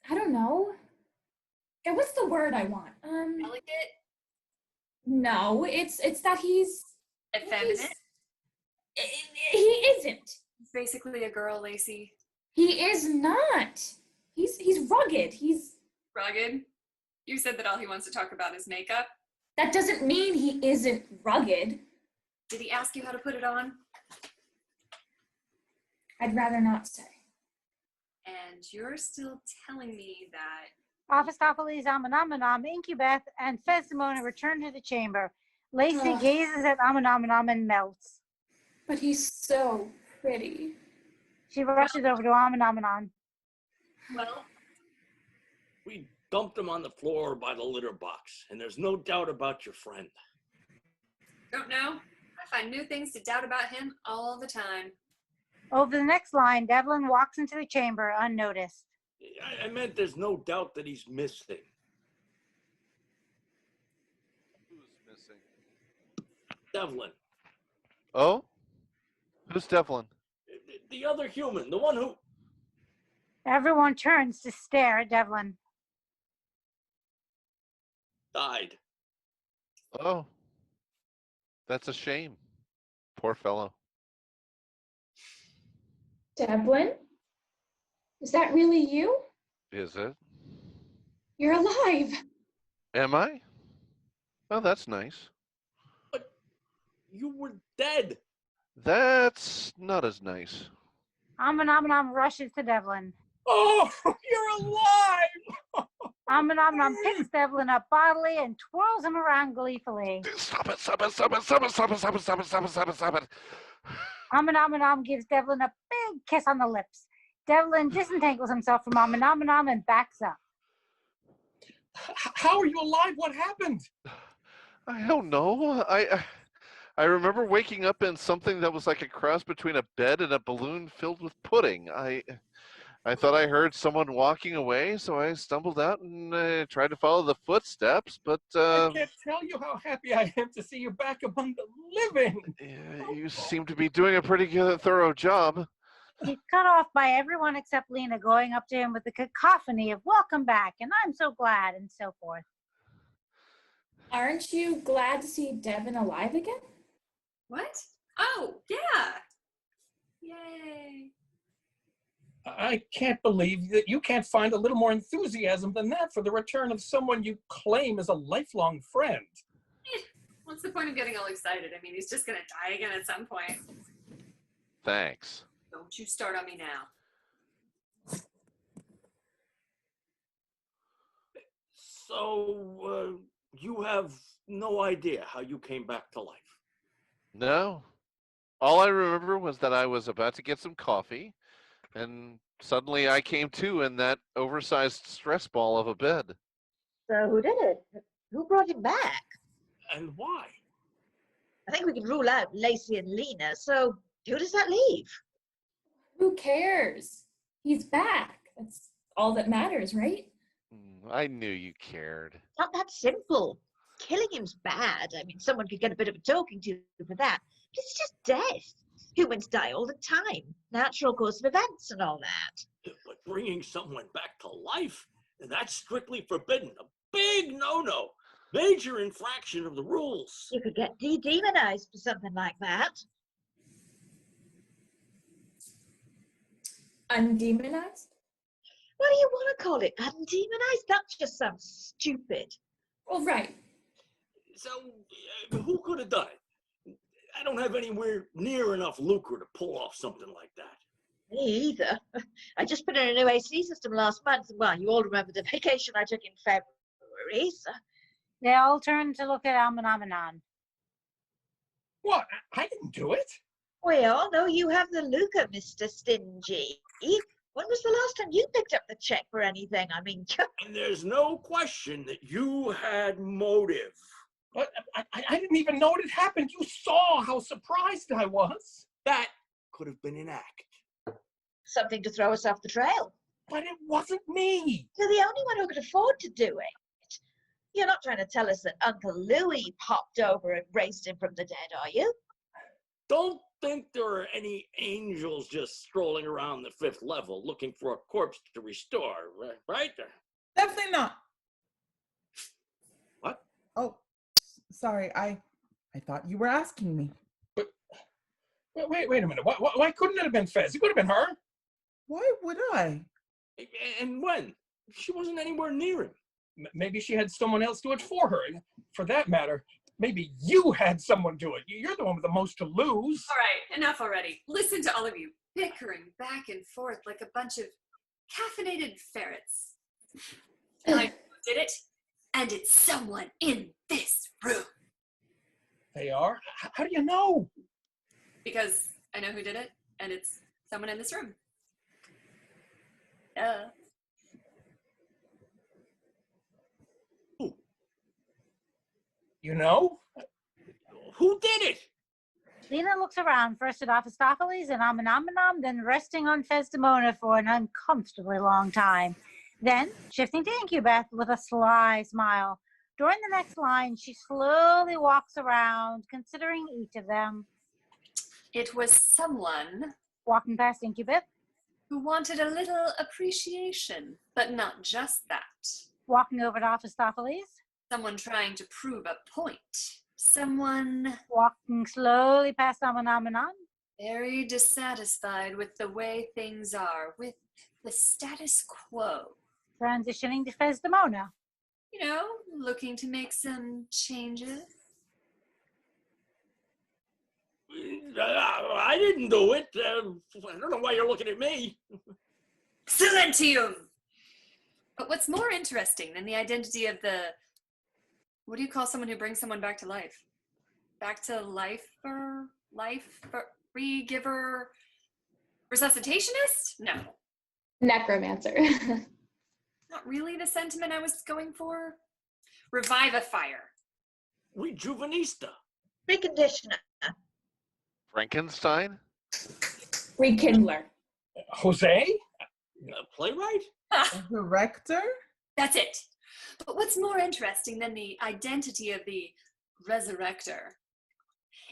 I don't know. Yeah, what's the word I want? Delicate? No, it's that he's Effeminate? he isn't. He's basically a girl, Lacey. He is not. He's rugged. He's Rugged? You said that all he wants to talk about is makeup. that doesn't mean he isn't rugged. Did he ask you how to put it on? I'd rather not say. And you're still telling me that Mephistopheles, Amenomenon, Incubeth, and Desdemona return to the chamber. Lacey Ugh. gazes at Amenomenon and melts. But he's so pretty. She rushes over to Amenomenon. well, We dumped him on the floor by the litter box, and there's no doubt about your friend. don't know. I find new things to doubt about him all the time. Over the next line, Devlin walks into the chamber unnoticed. I meant there's no doubt that he's missing. Who's missing? Devlin, Oh? Who's Devlin? the other human, the one who... Everyone turns to stare at Devlin. died. Oh. That's a shame. Poor fellow. Devlin? Is that really you? Is it? You're alive. Am I? Oh, that's nice. You were dead. That's not as nice. Amenomenon rushes to Devlin. Oh, you're alive! Amenomenon picks Devlin up bodily and twirls him around gleefully. Stop it, stop it, stop it, stop it, stop it, stop it, stop it, stop it, stop it, stop it. Amenomenon gives Devlin a big kiss on the lips. Devlin disentangles himself from Amenomenon and backs up. How are you alive? What happened? I don't know. I remember waking up in something that was like a cross between a bed and a balloon filled with pudding. I thought I heard someone walking away, so I stumbled out and tried to follow the footsteps, but I can't tell you how happy I am to see you back among the living. you seem to be doing a pretty good, thorough job. He's cut off by everyone except Lena, going up to him with a cacophony of welcome back, and I'm so glad, and so forth. Aren't you glad to see Devin alive again? What? Oh, yeah. Yay. I can't believe that you can't find a little more enthusiasm than that for the return of someone you claim is a lifelong friend. What's the point of getting all excited? I mean, he's just going to die again at some point. Thanks. Don't you start on me now. So, you have no idea how you came back to life? No. All I remember was that I was about to get some coffee, and suddenly I came to in that oversized stress ball of a bed. So who did it? Who brought him back? And why? I think we can rule out Lacey and Lena, so who does that leave? Who cares? He's back. That's all that matters, right? I knew you cared. Not that simple. Killing him's bad. I mean, someone could get a bit of a talking to for that. But it's just death. Humans die all the time. Natural course of events and all that. But bringing someone back to life, that's strictly forbidden. A big no-no. Major infraction of the rules. You could get de-demonized for something like that. Undemonized? What do you want to call it? Undemonized? That just sounds stupid. Well, right. So, who could have done it? I don't have anywhere near enough lucre to pull off something like that. Me either. I just put in a new AC system last month. Well, you all remember the vacation I took in February. So. They all turn to look at Amenomenon. What? I didn't do it. We all know you have the lucre, Mr. Stingy. When was the last time you picked up the check for anything? I mean, And there's no question that you had motive. But I didn't even know it had happened. You saw how surprised I was. That could have been an act. something to throw us off the trail. But it wasn't me. You're the only one who could afford to do it. You're not trying to tell us that Uncle Louis popped over and raised him from the dead, are you? Don't think there are any angels just strolling around the 5th level looking for a corpse to restore, right? Definitely not. What? Oh, sorry. I thought you were asking me. But wait a minute. Why couldn't it have been Fez? It could have been her. Why would I? And when? She wasn't anywhere near him. Maybe she had someone else do it for her. For that matter, maybe you had someone do it. You're the one with the most to lose. All right, enough already. Listen to all of you bickering back and forth like a bunch of caffeinated ferrets. I know who did it, and it's someone in this room. They are? How do you know? Because I know who did it, and it's someone in this room. You know? Who did it? Lena looks around, first at Ophistopheles and Amenomenon, then resting on Desdemona for an uncomfortably long time. Then, shifting to Incubeth with a sly smile. During the next line, she slowly walks around, considering each of them. It was someone Walking past Incubeth, who wanted a little appreciation, but not just that. walking over to Ophistopheles, Someone trying to prove a point. Someone walking slowly past Amenomenon, very dissatisfied with the way things are, with the status quo. transitioning to Desdemona. You know, looking to make some changes. I didn't do it. I don't know why you're looking at me. Silentium! But what's more interesting than the identity of the... What do you call someone who brings someone back to life? Back to life or re-giver? Resuscitationist? No. Necromancer. Not really the sentiment I was going for. Revivifier. Rejuvenista. Reconditioner. Frankenstein? Rekindler. Jose? Playwright? Ah, Director? that's it. But what's more interesting than the identity of the resurrector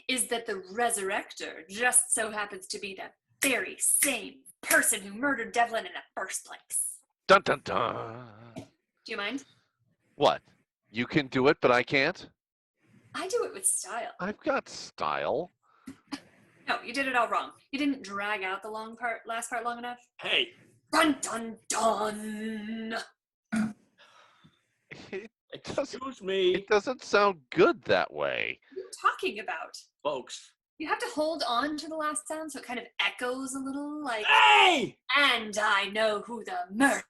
is that the resurrector just so happens to be the very same person who murdered Devlin in the first place. Dun dun dun. Do you mind? What? You can do it, but I can't? I do it with style. I've got style. No, you did it all wrong. You didn't drag out the last part long enough. Hey, Dun dun dun. excuse me, It doesn't sound good that way. What are you talking about? folks. You have to hold on to the last sound so it kind of echoes a little like, Hey! and I know who the murderer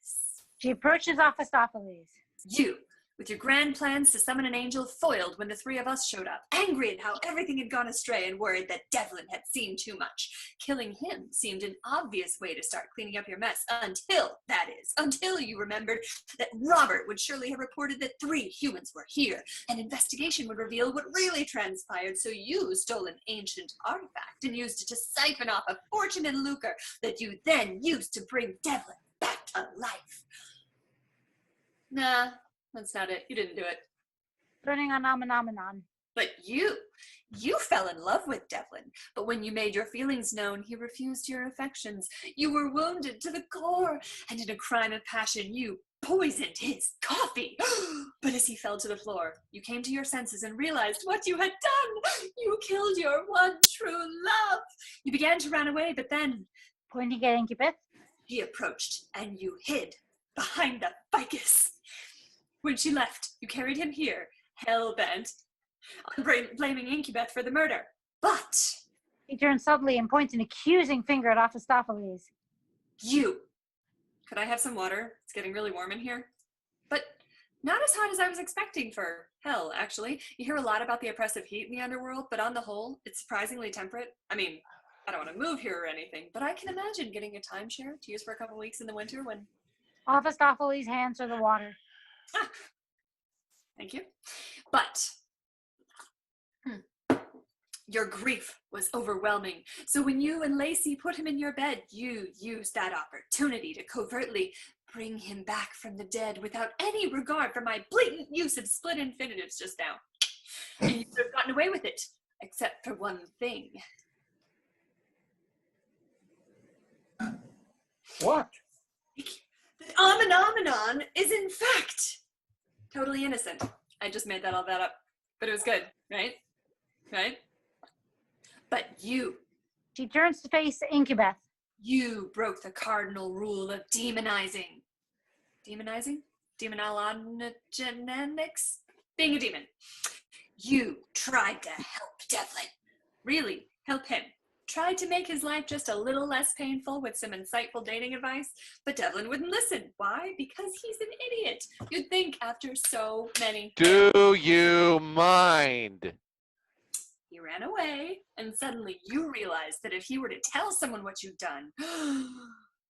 is. She approaches Ophistopheles. You, with your grand plans to summon an angel, foiled when the three of us showed up, angry at how everything had gone astray and worried that Devlin had seen too much. Killing him seemed an obvious way to start cleaning up your mess until you remembered that Robert would surely have reported that 3 humans were here. An investigation would reveal what really transpired, so you stole an ancient artifact and used it to siphon off a fortune in lucre that you then used to bring Devlin back to life. Nah. That's not it. You didn't do it. Turning on Amenomenon. But you fell in love with Devlin. But when you made your feelings known, he refused your affections. You were wounded to the core, and in a crime of passion, you poisoned his coffee. But as he fell to the floor, you came to your senses and realized what you had done. You killed your one true love. You began to run away, but then Pointing at Incubeth. he approached, and you hid behind the ficus. When she left, you carried him here, hellbent, on blaming Incubeth for the murder. But He turns suddenly and points an accusing finger at Ophistopheles. you, could I have some water? It's getting really warm in here. But not as hot as I was expecting for hell, actually. You hear a lot about the oppressive heat in the underworld, but on the whole, it's surprisingly temperate. I mean, I don't want to move here or anything, but I can imagine getting a timeshare to use for a couple weeks in the winter when... Ophistopheles hands her the water. Ah, thank you. But your grief was overwhelming. So when you and Lacey put him in your bed, you used that opportunity to covertly bring him back from the dead without any regard for my blatant use of split infinitives just now. And you could have gotten away with it, except for one thing. What? That Amenomenon is in fact totally innocent. I just made all that up, but it was good, right? Right? But you She turns to face Incubeth. broke the cardinal rule of demonizing. Demonizing? Demonologics? Being a demon. You tried to help Devlin. Really, help him. Tried to make his life just a little less painful with some insightful dating advice, but Devlin wouldn't listen. Why? Because he's an idiot. You'd think after so many. Do you mind? He ran away, and suddenly you realized that if he were to tell someone what you'd done,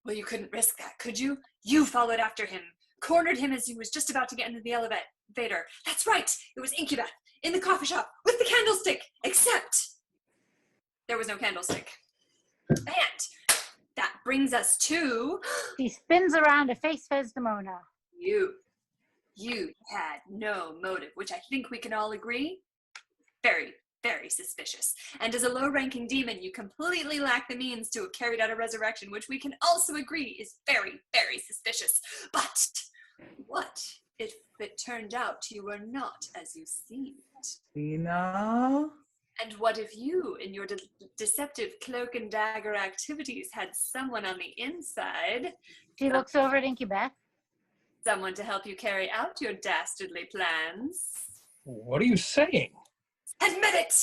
well, you couldn't risk that, could you? You followed after him, cornered him as he was just about to get into the elevator. That's right, it was Incubeth in the coffee shop with the candlestick, except there was no candlestick. And that brings us to... She spins around to face Desdemona. You had no motive, which I think we can all agree, very, very suspicious. And as a low-ranking demon, you completely lack the means to have carried out a resurrection, which we can also agree is very, very suspicious. But what if it turned out you were not as you seemed? Lena? And what if you, in your deceptive cloak and dagger activities, had someone on the inside? She looks over at Incubeth. Someone to help you carry out your dastardly plans? What are you saying? Admit it!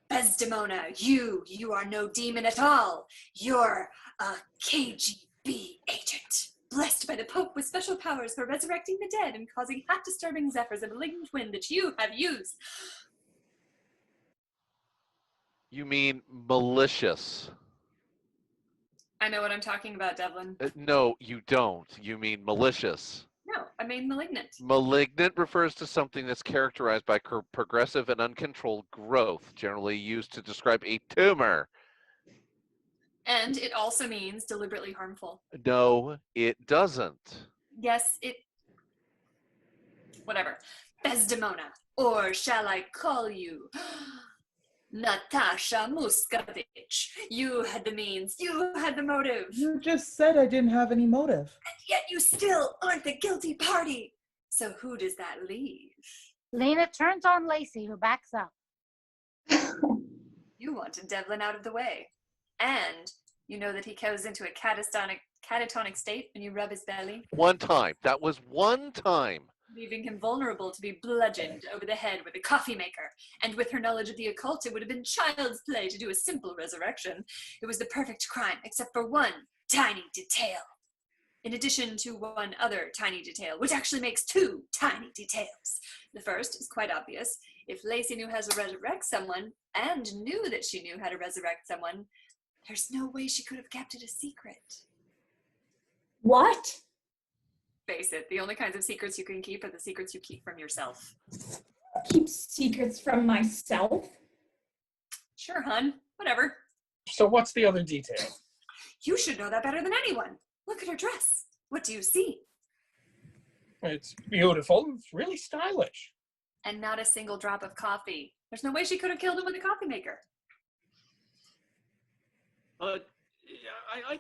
Desdemona, you are no demon at all. You're a KGB agent, blessed by the Pope with special powers for resurrecting the dead and causing half-disturbing zephyrs of malignant wind that you have used. You mean malicious? I know what I'm talking about, Devlin. No, you don't. You mean malicious. No, I mean malignant. Malignant refers to something that's characterized by progressive and uncontrolled growth, generally used to describe a tumor. And it also means deliberately harmful. No, it doesn't. Yes, it... Whatever. Desdemona, or shall I call you... Natasha Muscovich. You had the means, you had the motive. You just said I didn't have any motive. And yet you still aren't the guilty party. So who does that leave? Lena turns on Lacey, who backs up. You wanted Devlin out of the way. And you know that he goes into a catatonic state when you rub his belly. One time. That was one time. Leaving him vulnerable to be bludgeoned over the head with a coffee maker. And with her knowledge of the occult, it would have been child's play to do a simple resurrection. It was the perfect crime, except for one tiny detail. In addition to one other tiny detail, which actually makes two tiny details. The first is quite obvious. If Lacey knew how to resurrect someone, and knew that she knew how to resurrect someone, there's no way she could have kept it a secret. What? Face it, the only kinds of secrets you can keep are the secrets you keep from yourself. Keep secrets from myself? Sure, hun. Whatever. So what's the other detail? You should know that better than anyone. Look at her dress. What do you see? It's beautiful. It's really stylish. And not a single drop of coffee. There's no way she could have killed him with a coffee maker. I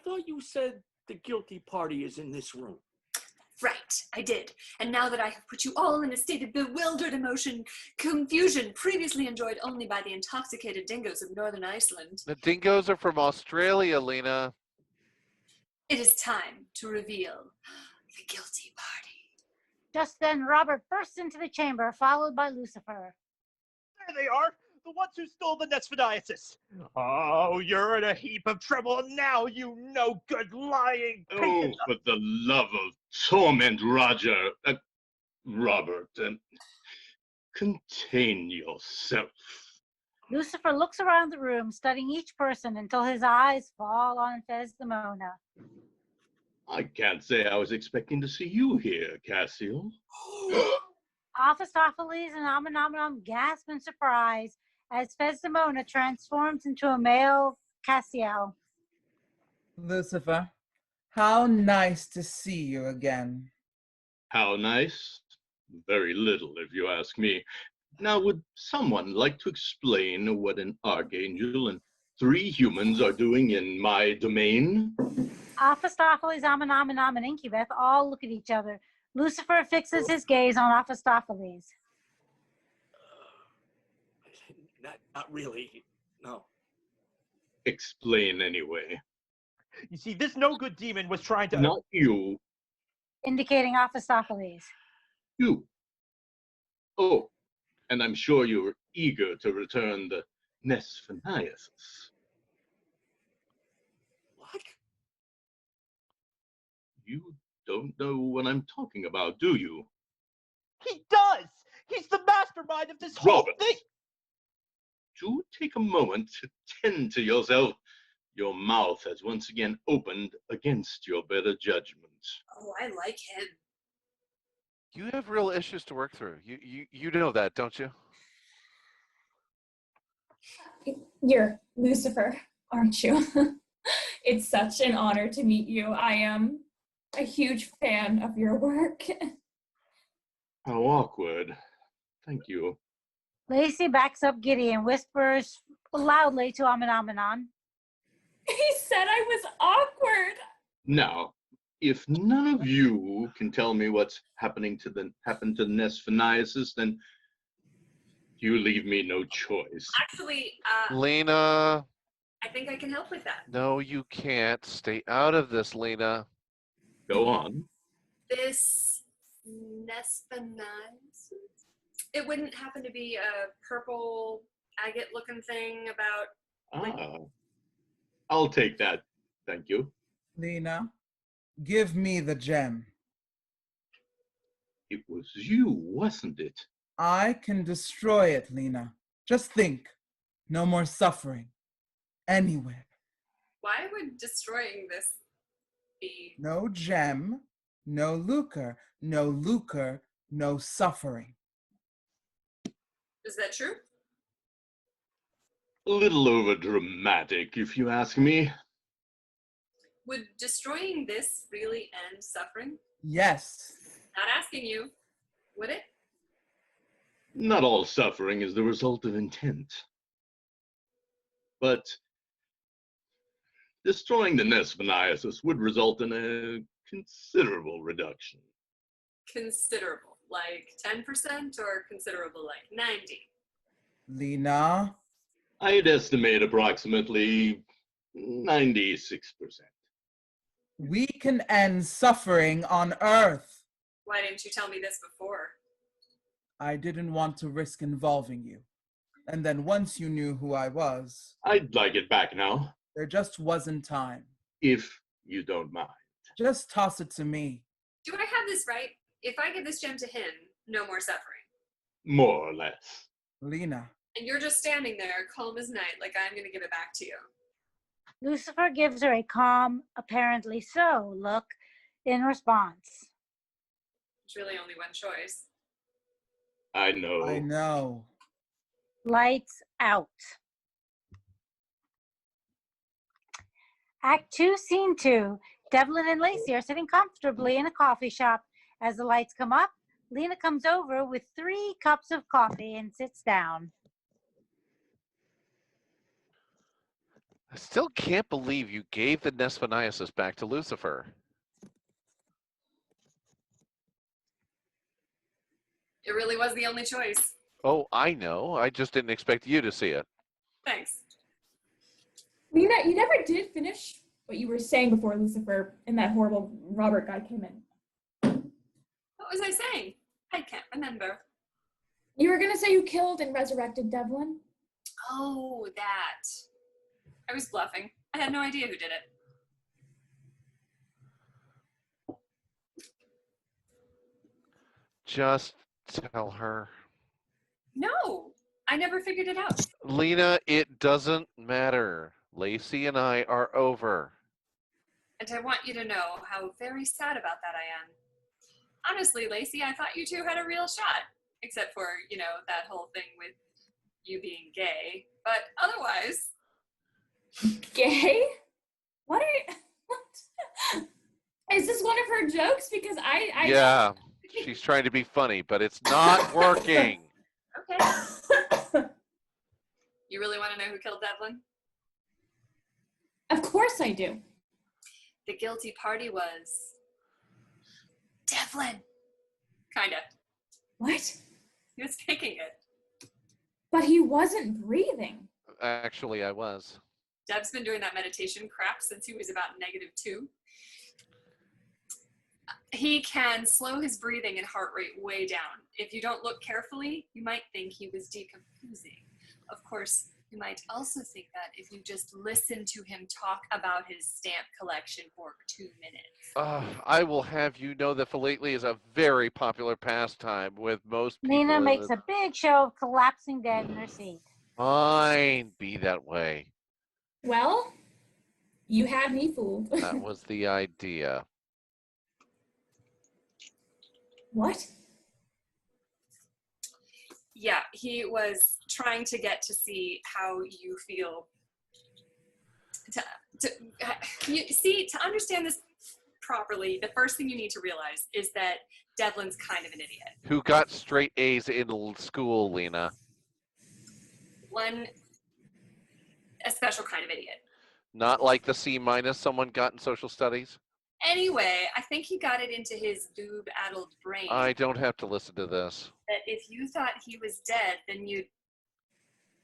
thought you said the guilty party is in this room. Right, I did. And now that I have put you all in a state of bewildered emotion, confusion previously enjoyed only by the intoxicated dingoes of Northern Iceland, The dingoes are from Australia, Lena. it is time to reveal the guilty party. Just then, Robert bursts into the chamber, followed by Lucifer. There they are, the ones who stole the Nesphodiasis. Oh, you're in a heap of trouble now, you no good lying Oh, pagan. for the love of torment, Roger. Robert, contain yourself. Lucifer looks around the room, studying each person until his eyes fall on Desdemona. I can't say I was expecting to see you here, Cassio. Mephistopheles and Amenomenon gasp in surprise as Desdemona transforms into a male Cassiel. Lucifer, how nice to see you again. How nice? Very little, if you ask me. Now, would someone like to explain what an archangel and 3 humans are doing in my domain? Mephistopheles, Amenomenon, and Incubeth all look at each other. Lucifer fixes his gaze on Mephistopheles. Not really, no. Explain anyway. You see, this no-good demon was trying to... Not you, Indicating Mephistopheles. you. Oh, And I'm sure you're eager to return the Nesphaniasis. What? You don't know what I'm talking about, do you? He does! He's the mastermind of this whole Robert, thing! do take a moment to tend to yourself. Your mouth has once again opened against your better judgment. Oh, I like him. You have real issues to work through. You know that, don't you? You're Lucifer, aren't you? It's such an honor to meet you. I am a huge fan of your work. How awkward. Thank you. Lacey backs up Giddy and whispers loudly to Amon. He said I was awkward. Now, if none of you can tell me what's happened to the Nesphaniasis, then you leave me no choice. Actually, Lena, I think I can help with that. no, you can't. Stay out of this, Lena. Go on. This Nesphaniasis, it wouldn't happen to be a purple agate-looking thing about... I'll take that. Thank you. Lena, give me the gem. It was you, wasn't it? I can destroy it, Lena. Just think. No more suffering. Anywhere. Why would destroying this be... No gem, no lucre, no suffering. Is that true? A little over dramatic, if you ask me. Would destroying this really end suffering? Yes. Not asking you. Would it? Not all suffering is the result of intent. But destroying the Nesphaniasis would result in a considerable reduction. Considerable. Like 10% or considerable like 90? Lena. I'd estimate approximately 96%. We can end suffering on Earth. Why didn't you tell me this before? I didn't want to risk involving you. And then once you knew who I was, I'd like it back now, there just wasn't time. if you don't mind. Just toss it to me. Do I have this right? If I give this gem to him, no more suffering. More or less. Lena. And you're just standing there, calm as night, like I'm going to give it back to you. Lucifer gives her a calm, apparently so look in response. It's really only one choice. I know. I know. Lights out. Act 2, Scene 2. Devlin and Lacey are sitting comfortably in a coffee shop. As the lights come up, Lena comes over with 3 cups of coffee and sits down. I still can't believe you gave the Nesphaniasis back to Lucifer. It really was the only choice. Oh, I know. I just didn't expect you to see it. Thanks. Lena, you never did finish what you were saying before Lucifer and that horrible Robert guy came in. What was I saying? I can't remember. You were gonna say you killed and resurrected Devlin? Oh, that. I was bluffing. I had no idea who did it. Just tell her. No, I never figured it out. Lena, it doesn't matter. Lacey and I are over. And I want you to know how very sad about that I am. Honestly, Lacey, I thought you two had a real shot. Except for, you know, that whole thing with you being gay. But otherwise... Gay? What are you... What? Is this one of her jokes? Because I Yeah, she's trying to be funny, but it's not working. Okay. You really want to know who killed Devlin? Of course I do. The guilty party was... Devlin. Kinda. What? He was faking it. But he wasn't breathing. Actually, I was. Dev's been doing that meditation crap since he was about -2. He can slow his breathing and heart rate way down. If you don't look carefully, you might think he was decomposing. Of course, you might also think that if you just listen to him talk about his stamp collection for 2 minutes. I will have you know that philately is a very popular pastime with most people. Lena makes a big show of collapsing dead in her seat. Fine, be that way. Well, you had me fooled. That was the idea. What? Yeah, he was trying to get to see how you feel. To understand this properly, the first thing you need to realize is that Devlin's kind of an idiot. Who got straight A's in school, Lena? A special kind of idiot. Not like the C- someone got in social studies? Anyway, I think he got it into his boob-addled brain I don't have to listen to this. that if you thought he was dead, then you'd...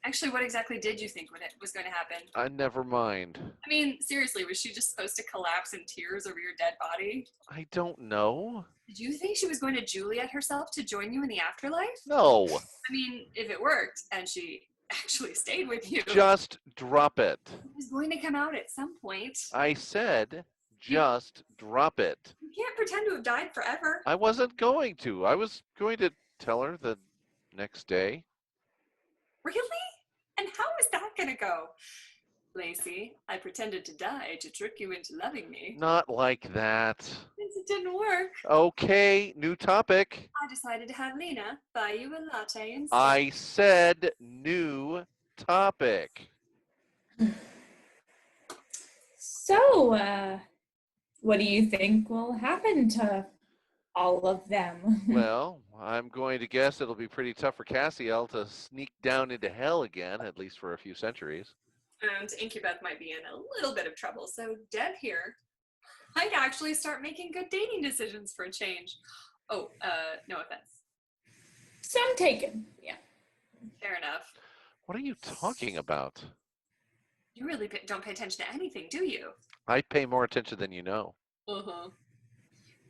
Actually, what exactly did you think was going to happen? Never mind. I mean, seriously, was she just supposed to collapse in tears over your dead body? I don't know. Did you think she was going to Juliet herself to join you in the afterlife? No. I mean, if it worked and she actually stayed with you, Just drop it. it was going to come out at some point. I said, just drop it. You can't pretend to have died forever. I wasn't going to. I was going to tell her the next day. Really? And how is that going to go? Lacey, I pretended to die to trick you into loving me. Not like that. Since it didn't work, Okay, new topic. I decided to have Lena buy you a latte instead. I said new topic. So, what do you think will happen to all of them? Well, I'm going to guess it'll be pretty tough for Cassiel to sneak down into hell again, at least for a few centuries. And Incubeth might be in a little bit of trouble. So Dev here might actually start making good dating decisions for a change. Oh, no offense. Some taken, yeah. Fair enough. What are you talking about? You really don't pay attention to anything, do you? I pay more attention than you know. Uh-huh.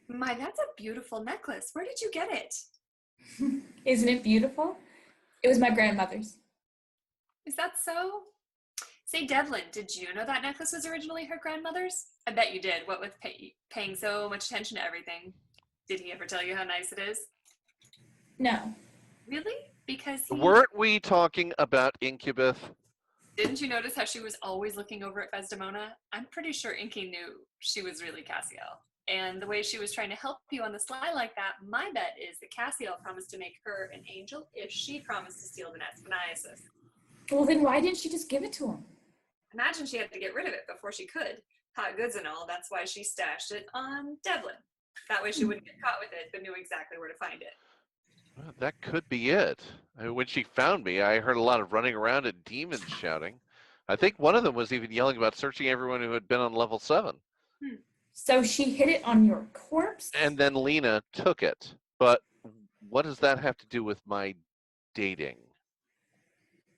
My, that's a beautiful necklace. Where did you get it? Isn't it beautiful? It was my grandmother's. Is that so? Say, Devlin, did you know that necklace was originally her grandmother's? I bet you did, what with paying so much attention to everything. Did he ever tell you how nice it is? No. Really? Because he... Weren't we talking about Incubeth? Didn't you notice how she was always looking over at Desdemona? I'm pretty sure Inky knew she was really Cassiel. And the way she was trying to help you on the sly like that, my bet is that Cassiel promised to make her an angel if she promised to steal the Nespaniasis. Well, then why didn't she just give it to him? Imagine she had to get rid of it before she could. Hot goods and all, that's why she stashed it on Devlin. That way she wouldn't get caught with it, but knew exactly where to find it. Well, that could be it. I mean, when she found me, I heard a lot of running around and demons shouting. I think one of them was even yelling about searching everyone who had been on level 7. So she hid it on your corpse? And then Lena took it. But what does that have to do with my dating?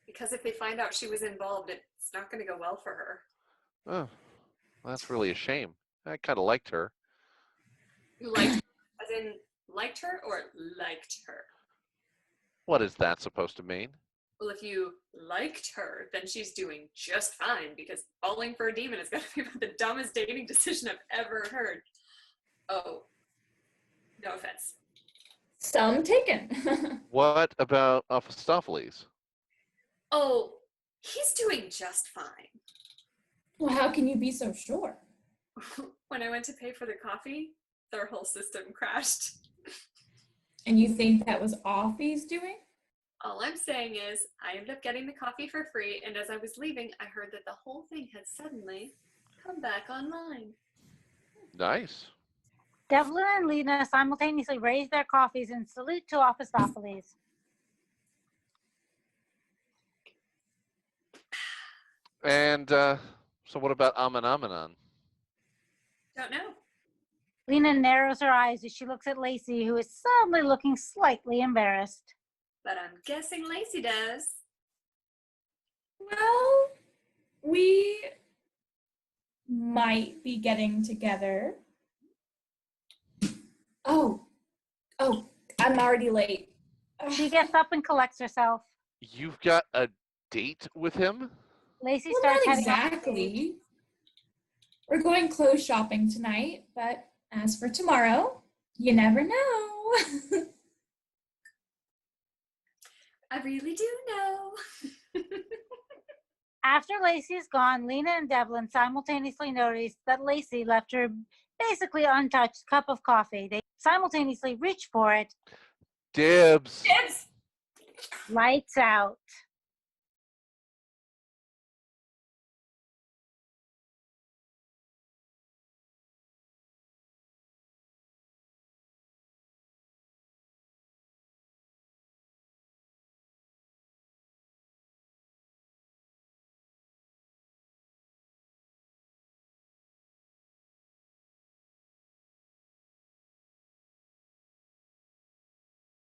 Because if they find out she was involved, it's not going to go well for her. Oh, that's really a shame. I kind of liked her. You liked her? As in, liked her or liked her? What is that supposed to mean? Well, if you liked her, then she's doing just fine, because falling for a demon is going to be about the dumbest dating decision I've ever heard. Oh, no offense. Some taken. What about Mephistopheles? Oh, he's doing just fine. Well, how can you be so sure? When I went to pay for the coffee, their whole system crashed. And you think that was Offie's doing? All I'm saying is, I ended up getting the coffee for free, and as I was leaving, I heard that the whole thing had suddenly come back online. Nice. Devlin and Lena simultaneously raise their coffees in salute to Mephistopheles. And so what about Amon? Don't know. Lena narrows her eyes as she looks at Lacey, who is suddenly looking slightly embarrassed. But I'm guessing Lacey does. Well, we might be getting together. Oh, I'm already late. She gets up and collects herself. You've got a date with him? Lacey Well, starts not heading off the stage. exactly. We're going clothes shopping tonight, but as for tomorrow, you never know. I really do know. After Lacey is gone, Lena and Devlin simultaneously notice that Lacey left her basically untouched cup of coffee. They simultaneously reach for it. Dibs. Dibs! Lights out.